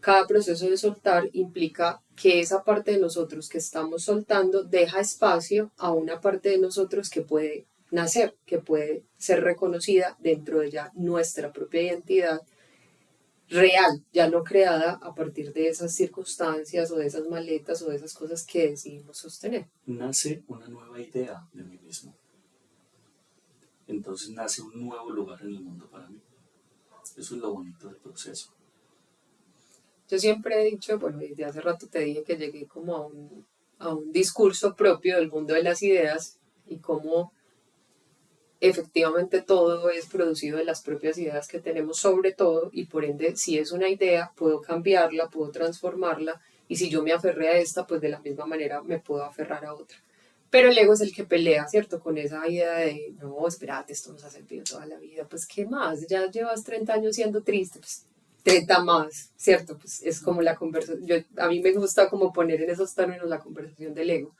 cada proceso de soltar implica que esa parte de nosotros que estamos soltando deja espacio a una parte de nosotros que puede nacer, que puede ser reconocida dentro de ya nuestra propia identidad real, ya no creada a partir de esas circunstancias o de esas maletas o de esas cosas que decidimos sostener. Nace una nueva idea de mí mismo. Entonces nace un nuevo lugar en el mundo para mí. Eso es lo bonito del proceso. Yo siempre he dicho, bueno, desde hace rato te dije que llegué como a un discurso propio del mundo de las ideas y cómo efectivamente todo es producido de las propias ideas que tenemos sobre todo y por ende si es una idea puedo cambiarla, puedo transformarla y si yo me aferré a esta pues de la misma manera me puedo aferrar a otra. Pero el ego es el que pelea, ¿cierto? Con esa idea de, no, espérate, esto nos ha servido toda la vida, pues ¿qué más? Ya llevas 30 años siendo triste, pues 30 más, ¿cierto? Pues es como la conversación, a mí me gusta como poner en esos términos la conversación del ego.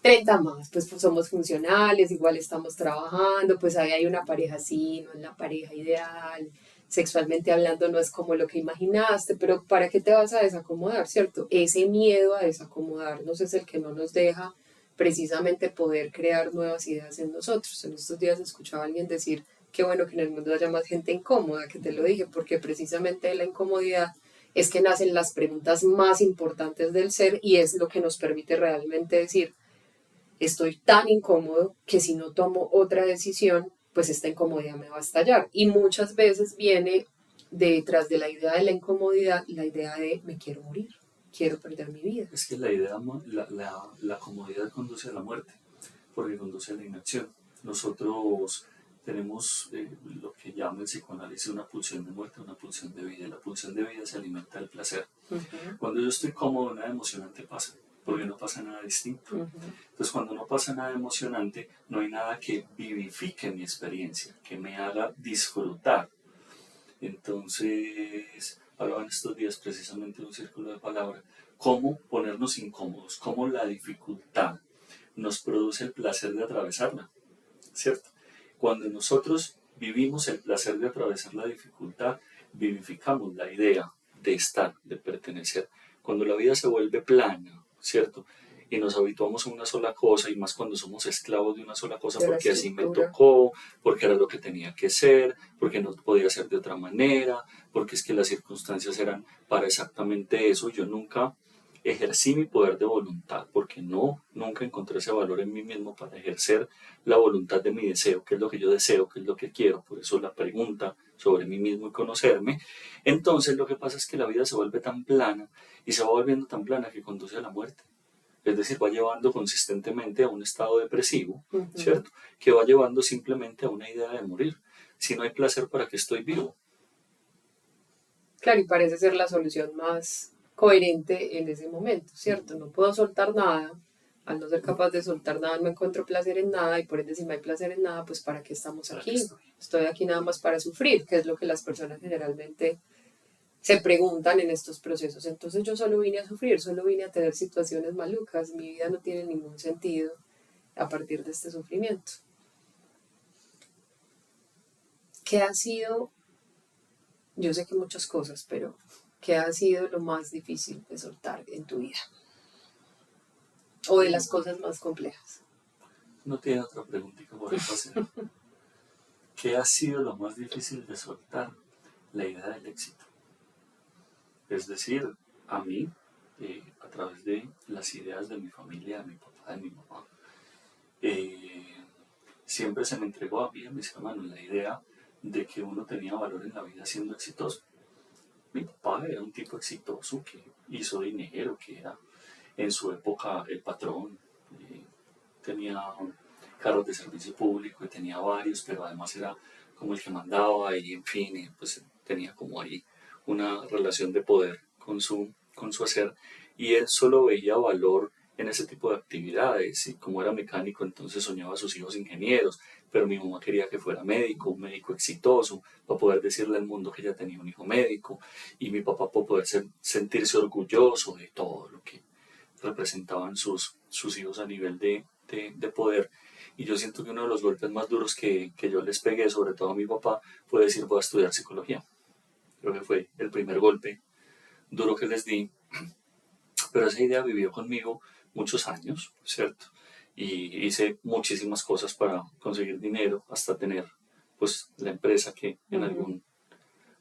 30 más, pues somos funcionales, igual estamos trabajando, pues ahí hay una pareja así, no es la pareja ideal, sexualmente hablando no es como lo que imaginaste, pero ¿para qué te vas a desacomodar, cierto? Ese miedo a desacomodarnos es el que no nos deja precisamente poder crear nuevas ideas en nosotros. En estos días escuchaba a alguien decir, qué bueno que en el mundo haya más gente incómoda, que te lo dije, porque precisamente de la incomodidad es que nacen las preguntas más importantes del ser y es lo que nos permite realmente decir, estoy tan incómodo que si no tomo otra decisión, pues esta incomodidad me va a estallar. Y muchas veces viene detrás de la idea de la incomodidad la idea de me quiero morir, quiero perder mi vida. Es que la idea, la comodidad conduce a la muerte, porque conduce a la inacción. Nosotros tenemos lo que llama el psicoanálisis una pulsión de muerte, una pulsión de vida. La pulsión de vida se alimenta del placer. Cuando yo estoy cómodo, nada emocionante pasa, porque no pasa nada distinto. Entonces, cuando no pasa nada emocionante, no hay nada que vivifique mi experiencia, que me haga disfrutar. Entonces, hablaba en estos días precisamente de un círculo de palabras, cómo ponernos incómodos, cómo la dificultad nos produce el placer de atravesarla, ¿cierto? Cuando nosotros vivimos el placer de atravesar la dificultad, vivificamos la idea de estar, de pertenecer. Cuando la vida se vuelve plana, ¿cierto? Y nos habituamos a una sola cosa, y más cuando somos esclavos de una sola cosa, De la porque así me estructura. tocó, porque era lo que tenía que ser, porque no podía ser de otra manera, porque es que las circunstancias eran para exactamente eso. Yo nunca ejercí mi poder de voluntad, porque nunca encontré ese valor en mí mismo para ejercer la voluntad de mi deseo, qué es lo que yo deseo, qué es lo que quiero. Por eso la pregunta sobre mí mismo y conocerme. Entonces lo que pasa es que la vida se vuelve tan plana, y se va volviendo tan plana, que conduce a la muerte. Es decir, va llevando consistentemente a un estado depresivo, ¿cierto? Que va llevando simplemente a una idea de morir. Si no hay placer, ¿para qué estoy vivo? Claro, y parece ser la solución más coherente en ese momento, ¿cierto? No puedo soltar nada. Al no ser capaz de soltar nada, no encuentro placer en nada, y por ende, si no hay placer en nada, pues ¿para qué estamos ¿Para qué aquí? estoy? Estoy aquí nada más para sufrir, que es lo que las personas generalmente se preguntan en estos procesos. Entonces yo solo vine a sufrir, solo vine a tener situaciones malucas, mi vida no tiene ningún sentido a partir de este sufrimiento. ¿Qué ha sido? Yo sé que muchas cosas, pero ¿qué ha sido lo más difícil de soltar en tu vida? O de las cosas más complejas. No tiene otra preguntita por ahí para hacer. ¿Qué ha sido lo más difícil de soltar? La idea del éxito. Es decir, a mí, a través de las ideas de mi familia, de mi papá, de mi mamá, eh, siempre se me entregó a mí y a mis hermanos la idea de que uno tenía valor en la vida siendo exitoso. Mi papá era un tipo exitoso que hizo dinero, que era en su época el patrón, eh, tenía carros de servicio público y tenía varios, pero además era como el que mandaba y en fin, pues tenía como ahí una relación de poder con su hacer, y él solo veía valor en ese tipo de actividades, y como era mecánico entonces soñaba a sus hijos ingenieros, pero mi mamá quería que fuera médico, un médico exitoso, para poder decirle al mundo que ella tenía un hijo médico, y mi papá para poder sentirse orgulloso de todo lo que representaban sus hijos a nivel de poder. Y yo siento que uno de los golpes más duros que yo les pegué, sobre todo a mi papá, fue decir voy a estudiar psicología. Creo que fue el primer golpe duro que les di, pero esa idea vivió conmigo muchos años, ¿cierto? Y hice muchísimas cosas para conseguir dinero, hasta tener pues la empresa que en algún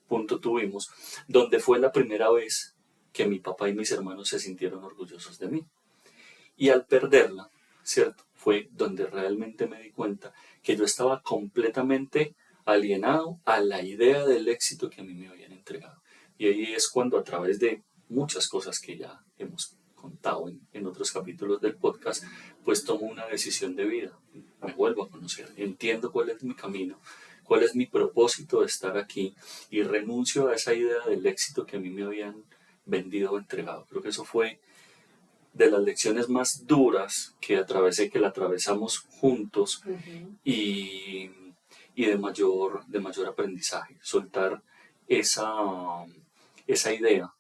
punto tuvimos, donde fue la primera vez que mi papá y mis hermanos se sintieron orgullosos de mí. Y al perderla, ¿cierto? Fue donde realmente me di cuenta que yo estaba completamente alienado a la idea del éxito que a mí me habían entregado. Y ahí es cuando, a través de muchas cosas que ya hemos contado en otros capítulos del podcast, pues tomo una decisión de vida. Me vuelvo a conocer, entiendo cuál es mi camino, cuál es mi propósito de estar aquí, y renuncio a esa idea del éxito que a mí me habían vendido o entregado. Creo que eso fue de las lecciones más duras que atravesé, que la atravesamos juntos, y, y de mayor aprendizaje. Soltar esa idea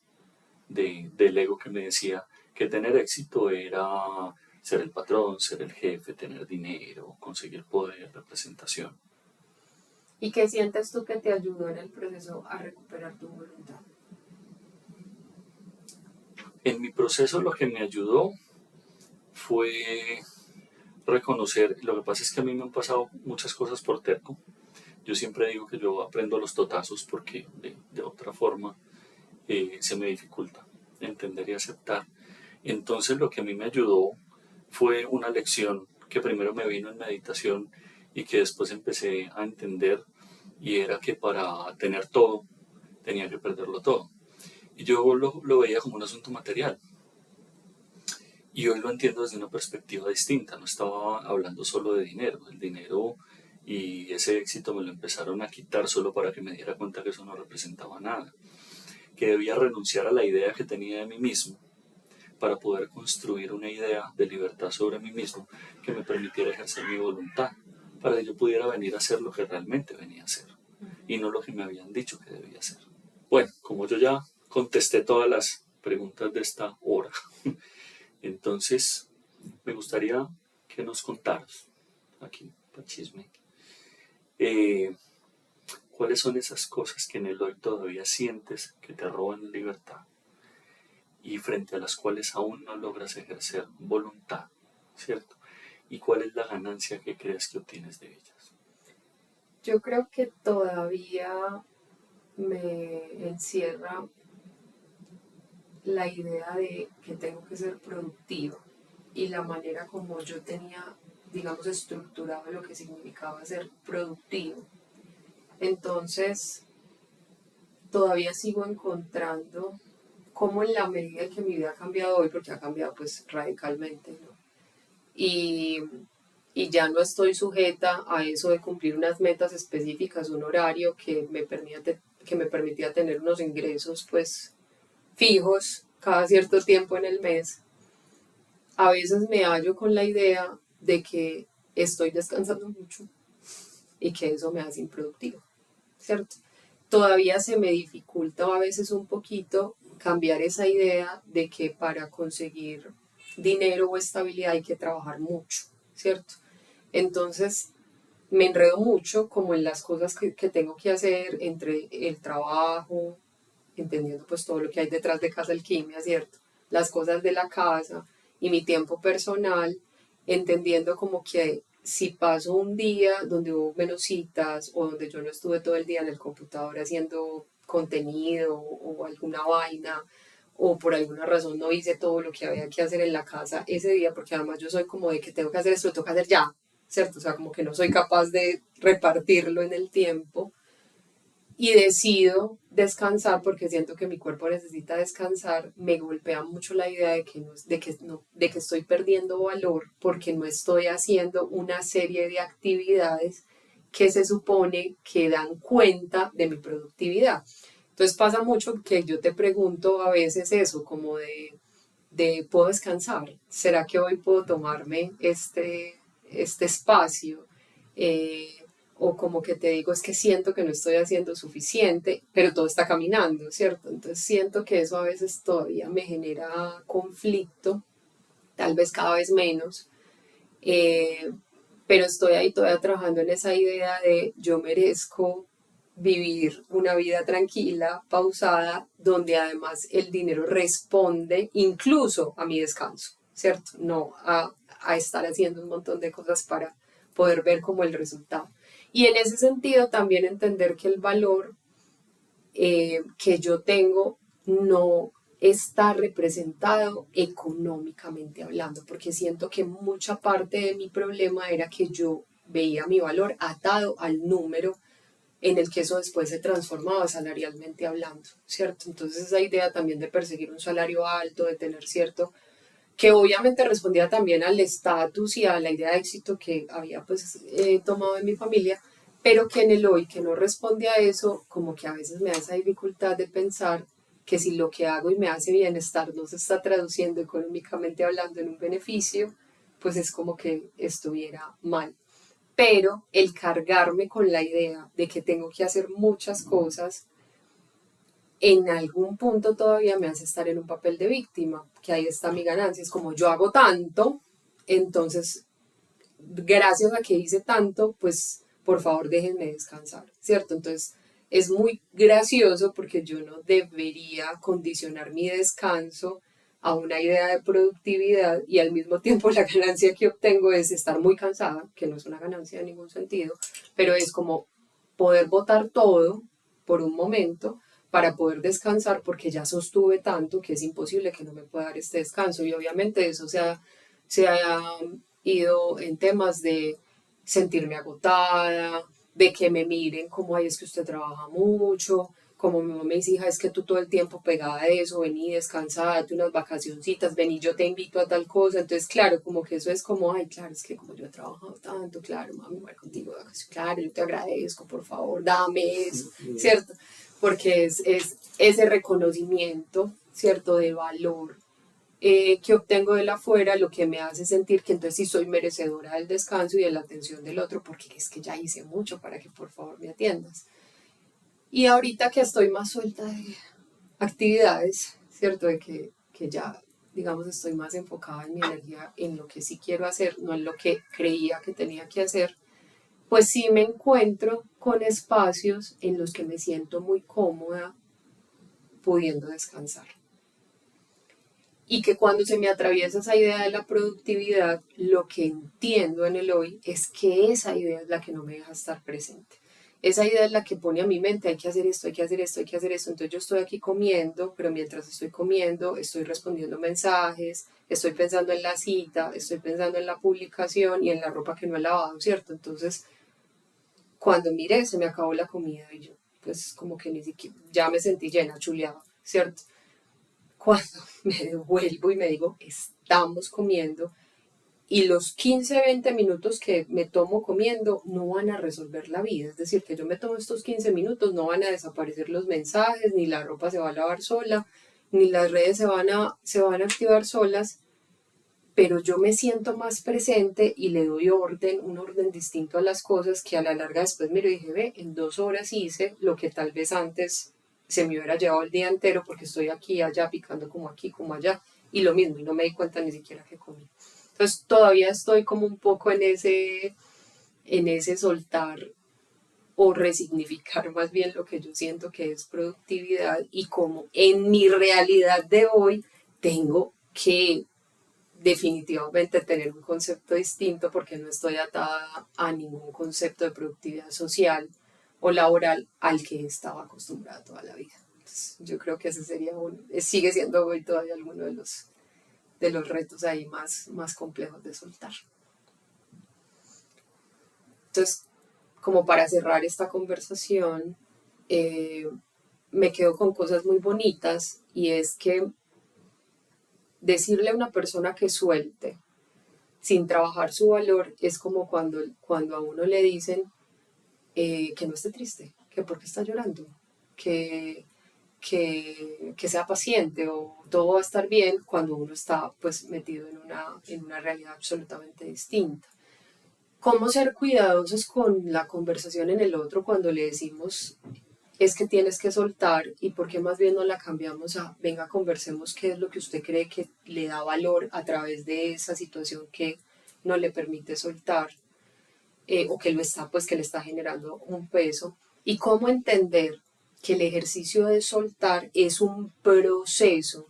del ego que me decía que tener éxito era ser el patrón, ser el jefe, tener dinero, conseguir poder, representación. ¿Y qué sientes tú que te ayudó en el proceso a recuperar tu voluntad? En mi proceso lo que me ayudó fue reconocer, lo que pasa es que a mí me han pasado muchas cosas por terco. Yo siempre digo que yo aprendo a los totazos, porque de otra forma se me dificulta entender y aceptar. Entonces lo que a mí me ayudó fue una lección que primero me vino en meditación y que después empecé a entender, y era que para tener todo tenía que perderlo todo. Y yo lo veía como un asunto material. Y hoy lo entiendo desde una perspectiva distinta. No estaba hablando solo de dinero. El dinero y ese éxito me lo empezaron a quitar solo para que me diera cuenta que eso no representaba nada. Que debía renunciar a la idea que tenía de mí mismo para poder construir una idea de libertad sobre mí mismo que me permitiera ejercer mi voluntad, para que yo pudiera venir a hacer lo que realmente venía a hacer y no lo que me habían dicho que debía hacer. Bueno, como yo ya contesté todas las preguntas de esta hora, entonces me gustaría que nos contaras aquí, para chisme, ¿Cuáles son esas cosas que en el hoy todavía sientes que te roban libertad y frente a las cuales aún no logras ejercer voluntad, ¿cierto? ¿Y cuál es la ganancia que crees que obtienes de ellas? Yo creo que todavía me encierra la idea de que tengo que ser productiva y la manera como yo tenía, digamos, estructurado lo que significaba ser productivo. Entonces, todavía sigo encontrando cómo en la medida en que mi vida ha cambiado hoy, porque ha cambiado pues radicalmente, ¿no? Y, y ya no estoy sujeta a eso de cumplir unas metas específicas, un horario que me permitía tener unos ingresos pues fijos cada cierto tiempo en el mes. A veces me hallo con la idea de que estoy descansando mucho y que eso me hace improductivo, ¿cierto? Todavía se me dificulta a veces un poquito cambiar esa idea de que para conseguir dinero o estabilidad hay que trabajar mucho, ¿cierto? Entonces me enredo mucho como en las cosas que tengo que hacer entre el trabajo, entendiendo pues todo lo que hay detrás de Casa Alquimia, ¿cierto? Las cosas de la casa y mi tiempo personal, entendiendo como que si paso un día donde hubo menos citas o donde yo no estuve todo el día en el computador haciendo contenido o alguna vaina o por alguna razón no hice todo lo que había que hacer en la casa ese día, porque además yo soy como de que tengo que hacer esto, lo tengo que hacer ya, ¿cierto? O sea, como que no soy capaz de repartirlo en el tiempo y decido descansar porque siento que mi cuerpo necesita descansar, me golpea mucho la idea de que estoy perdiendo valor porque no estoy haciendo una serie de actividades que se supone que dan cuenta de mi productividad. Entonces pasa mucho que yo te pregunto a veces eso, como de ¿puedo descansar? ¿Será que hoy puedo tomarme este espacio? Eh, o como que te digo, es que siento que no estoy haciendo suficiente, pero todo está caminando, ¿cierto? Entonces siento que eso a veces todavía me genera conflicto, tal vez cada vez menos, eh, pero estoy ahí todavía trabajando en esa idea de yo merezco vivir una vida tranquila, pausada, donde además el dinero responde incluso a mi descanso, ¿cierto? No a estar haciendo un montón de cosas para poder ver como el resultado. Y en ese sentido también entender que el valor que yo tengo no está representado económicamente hablando, porque siento que mucha parte de mi problema era que yo veía mi valor atado al número en el que eso después se transformaba salarialmente hablando, ¿cierto? Entonces esa idea también de perseguir un salario alto, de tener cierto, que obviamente respondía también al estatus y a la idea de éxito que había pues tomado en mi familia, pero que en el hoy, que no responde a eso, como que a veces me da esa dificultad de pensar que si lo que hago y me hace bienestar no se está traduciendo económicamente hablando en un beneficio, pues es como que estuviera mal. Pero el cargarme con la idea de que tengo que hacer muchas cosas en algún punto todavía me hace estar en un papel de víctima, que ahí está mi ganancia. Es como yo hago tanto, entonces gracias a que hice tanto, pues por favor déjenme descansar, ¿cierto? Entonces es muy gracioso porque yo no debería condicionar mi descanso a una idea de productividad y al mismo tiempo la ganancia que obtengo es estar muy cansada, que no es una ganancia en ningún sentido, pero es como poder botar todo por un momento para poder descansar porque ya sostuve tanto que es imposible que no me pueda dar este descanso y obviamente eso se ha ido en temas de sentirme agotada, de que me miren como, ay, es que usted trabaja mucho, como mi mamá me dice, hija, es que tú todo el tiempo pegada a eso, vení, descansada, date unas vacacioncitas, vení, yo te invito a tal cosa, entonces, claro, como que eso es como, ay, claro, es que como yo he trabajado tanto, claro, mami, voy contigo de vacaciones, claro, yo te agradezco, por favor, dame eso, ¿cierto? Porque es ese reconocimiento, ¿cierto?, de valor que obtengo de la afuera, lo que me hace sentir que entonces sí soy merecedora del descanso y de la atención del otro, porque es que ya hice mucho para que por favor me atiendas. Y ahorita que estoy más suelta de actividades, ¿cierto? Que ya, digamos, estoy más enfocada en mi energía, en lo que sí quiero hacer, no en lo que creía que tenía que hacer, pues sí me encuentro con espacios en los que me siento muy cómoda pudiendo descansar. Y que cuando se me atraviesa esa idea de la productividad, lo que entiendo en el hoy es que esa idea es la que no me deja estar presente. Esa idea es la que pone a mi mente, hay que hacer esto, hay que hacer esto, hay que hacer esto. Entonces yo estoy aquí comiendo, pero mientras estoy comiendo, estoy respondiendo mensajes, estoy pensando en la cita, estoy pensando en la publicación y en la ropa que no he lavado, ¿cierto? Entonces, cuando miré, se me acabó la comida y yo, pues como que ni siquiera, ya me sentí llena, chuleada, ¿cierto? Cuando me devuelvo y me digo, estamos comiendo, y los 15, 20 minutos que me tomo comiendo no van a resolver la vida. Es decir, que yo me tomo estos 15 minutos, no van a desaparecer los mensajes, ni la ropa se va a lavar sola, ni las redes se van a activar solas, pero yo me siento más presente y le doy orden, un orden distinto a las cosas que a la larga después miro y dije, ve, en 2 horas hice lo que tal vez antes se me hubiera llevado el día entero porque estoy aquí, allá, picando como aquí, como allá, y lo mismo, y no me di cuenta ni siquiera que comí. Entonces todavía estoy como un poco en ese soltar o resignificar más bien lo que yo siento que es productividad y como en mi realidad de hoy tengo que definitivamente tener un concepto distinto porque no estoy atada a ningún concepto de productividad social o laboral al que estaba acostumbrada toda la vida. Entonces, yo creo que ese sería sigue siendo hoy todavía alguno de los retos ahí más complejos de soltar. Entonces, como para cerrar esta conversación, eh, me quedo con cosas muy bonitas y es que decirle a una persona que suelte sin trabajar su valor es como cuando a uno le dicen que no esté triste, que por qué está llorando, que, que sea paciente o todo va a estar bien cuando uno está pues metido en una realidad absolutamente distinta. ¿Cómo ser cuidadosos con la conversación en el otro cuando le decimos es que tienes que soltar y por qué más bien no la cambiamos a venga, conversemos qué es lo que usted cree que le da valor a través de esa situación que no le permite soltar o que lo está, pues que le está generando un peso y cómo entender que el ejercicio de soltar es un proceso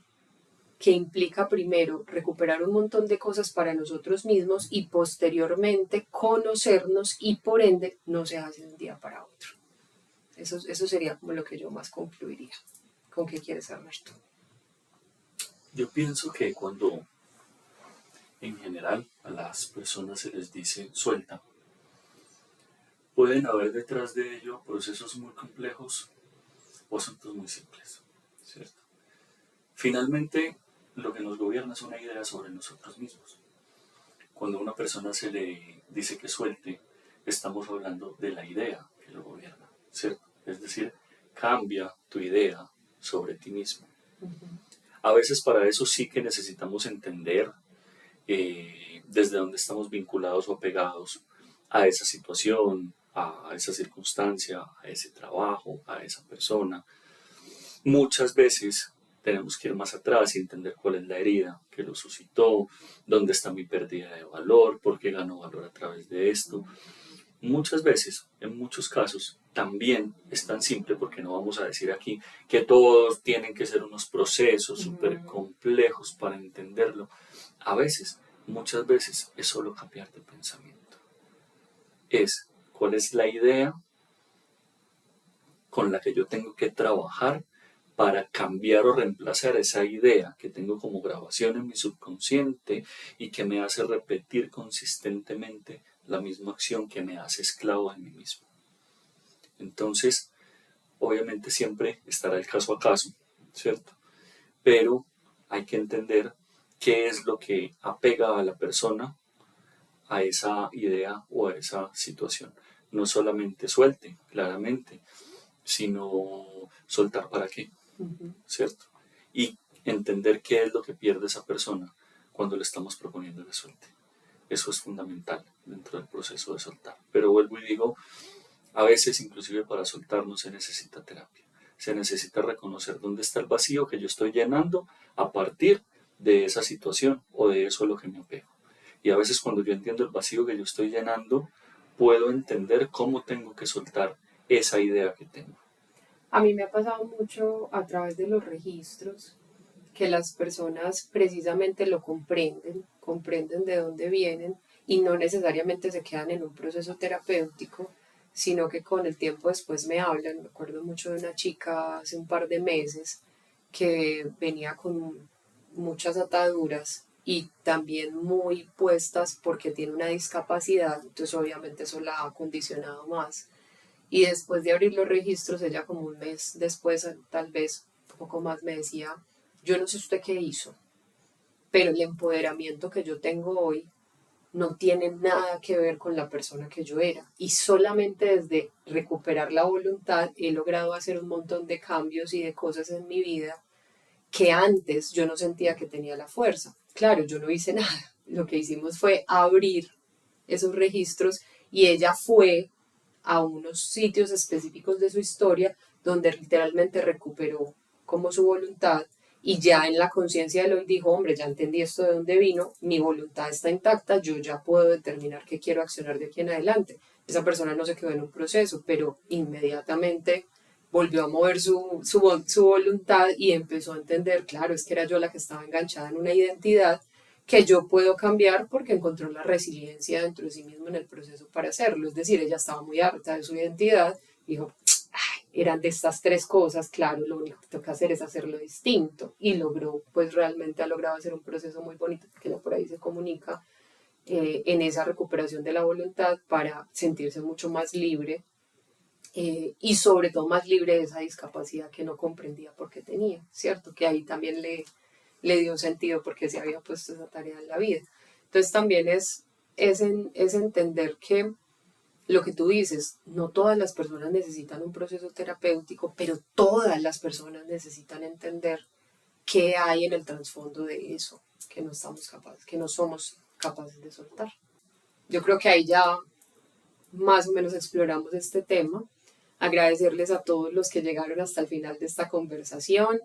que implica primero recuperar un montón de cosas para nosotros mismos y posteriormente conocernos y por ende no se hace de un día para otro. Eso sería como lo que yo más concluiría. ¿Con qué quieres hablar tú? Yo pienso que cuando en general a las personas se les dice suelta, pueden haber detrás de ello procesos muy complejos o asuntos muy simples, ¿cierto? Finalmente, lo que nos gobierna es una idea sobre nosotros mismos. Cuando a una persona se le dice que suelte, estamos hablando de la idea que lo gobierna, ¿cierto? Es decir, cambia tu idea sobre ti mismo. A veces para eso sí que necesitamos entender desde dónde estamos vinculados o apegados a esa situación, a esa circunstancia, a ese trabajo, a esa persona. Muchas veces tenemos que ir más atrás y entender cuál es la herida que lo suscitó, dónde está mi pérdida de valor, por qué gano valor a través de esto. Muchas veces, en muchos casos, también es tan simple, porque no vamos a decir aquí que todos tienen que ser unos procesos súper complejos para entenderlo. A veces, muchas veces, es solo cambiar de pensamiento. Es cuál es la idea con la que yo tengo que trabajar para cambiar o reemplazar esa idea que tengo como grabación en mi subconsciente y que me hace repetir consistentemente la misma acción que me hace esclavo de mí mismo. Entonces, obviamente siempre estará el caso a caso, ¿cierto? Pero hay que entender qué es lo que apega a la persona a esa idea o a esa situación. No solamente suelte, claramente, sino soltar para qué, ¿cierto? Y entender qué es lo que pierde esa persona cuando le estamos proponiendo que suelte. Eso es fundamental dentro del proceso de soltar. Pero vuelvo y digo, a veces inclusive para soltar no se necesita terapia. Se necesita reconocer dónde está el vacío que yo estoy llenando a partir de esa situación o de eso a lo que me apego. Y a veces cuando yo entiendo el vacío que yo estoy llenando, puedo entender cómo tengo que soltar esa idea que tengo. A mí me ha pasado mucho a través de los registros que las personas precisamente lo comprenden, comprenden de dónde vienen y no necesariamente se quedan en un proceso terapéutico, sino que con el tiempo después me hablan. Me acuerdo mucho de una chica hace un par de meses que venía con muchas ataduras y también muy puestas porque tiene una discapacidad, entonces obviamente eso la ha condicionado más. Y después de abrir los registros, ella como un mes después, tal vez un poco más, me decía, yo no sé usted qué hizo, pero el empoderamiento que yo tengo hoy no tiene nada que ver con la persona que yo era. Y solamente desde recuperar la voluntad he logrado hacer un montón de cambios y de cosas en mi vida que antes yo no sentía que tenía la fuerza. Claro, yo no hice nada. Lo que hicimos fue abrir esos registros y ella fue a unos sitios específicos de su historia donde literalmente recuperó como su voluntad y ya en la conciencia de hoy dijo, hombre, ya entendí esto de dónde vino, mi voluntad está intacta, yo ya puedo determinar qué quiero accionar de aquí en adelante. Esa persona no se quedó en un proceso, pero inmediatamente volvió a mover su voluntad y empezó a entender, claro, es que era yo la que estaba enganchada en una identidad que yo puedo cambiar porque encontró la resiliencia dentro de sí mismo en el proceso para hacerlo. Es decir, ella estaba muy harta de su identidad, dijo, ay, eran de estas tres cosas, claro, lo único que tengo que hacer es hacerlo distinto. Y logró, pues realmente ha logrado hacer un proceso muy bonito, porque ella por ahí se comunica en esa recuperación de la voluntad para sentirse mucho más libre y sobre todo más libre de esa discapacidad que no comprendía por qué tenía, ¿cierto? Que ahí también le dio sentido porque se había puesto esa tarea en la vida. Entonces también es entender que lo que tú dices, no todas las personas necesitan un proceso terapéutico, pero todas las personas necesitan entender qué hay en el trasfondo de eso que no estamos capaces, que no somos capaces de soltar. Yo creo que ahí ya más o menos exploramos este tema. Agradecerles a todos los que llegaron hasta el final de esta conversación.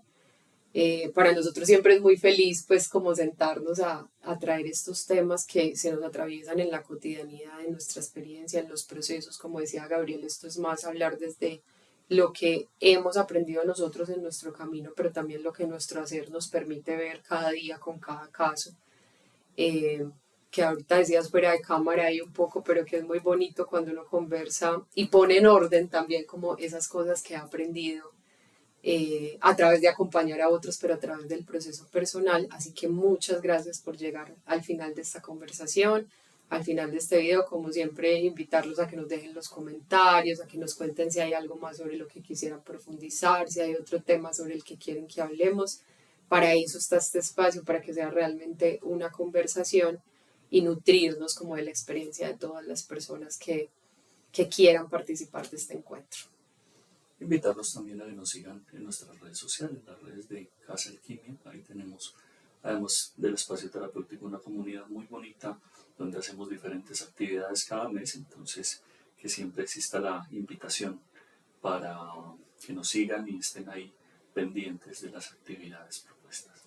Para nosotros siempre es muy feliz pues como sentarnos a traer estos temas que se nos atraviesan en la cotidianidad, en nuestra experiencia, en los procesos. Como decía Gabriel, esto es más hablar desde lo que hemos aprendido nosotros en nuestro camino, pero también lo que nuestro hacer nos permite ver cada día con cada caso. Eh, que ahorita decías fuera de cámara ahí un poco, pero que es muy bonito cuando uno conversa y pone en orden también como esas cosas que ha aprendido a través de acompañar a otros, pero a través del proceso personal. Así que muchas gracias por llegar al final de esta conversación, al final de este video. Como siempre, invitarlos a que nos dejen los comentarios, a que nos cuenten si hay algo más sobre lo que quisieran profundizar, si hay otro tema sobre el que quieren que hablemos. Para eso está este espacio, para que sea realmente una conversación y nutrirnos como de la experiencia de todas las personas que quieran participar de este encuentro. Invitarlos también a que nos sigan en nuestras redes sociales, las redes de Casa Alquimia. Ahí tenemos, además del espacio terapéutico, una comunidad muy bonita donde hacemos diferentes actividades cada mes. Entonces, que siempre exista la invitación para que nos sigan y estén ahí pendientes de las actividades propuestas.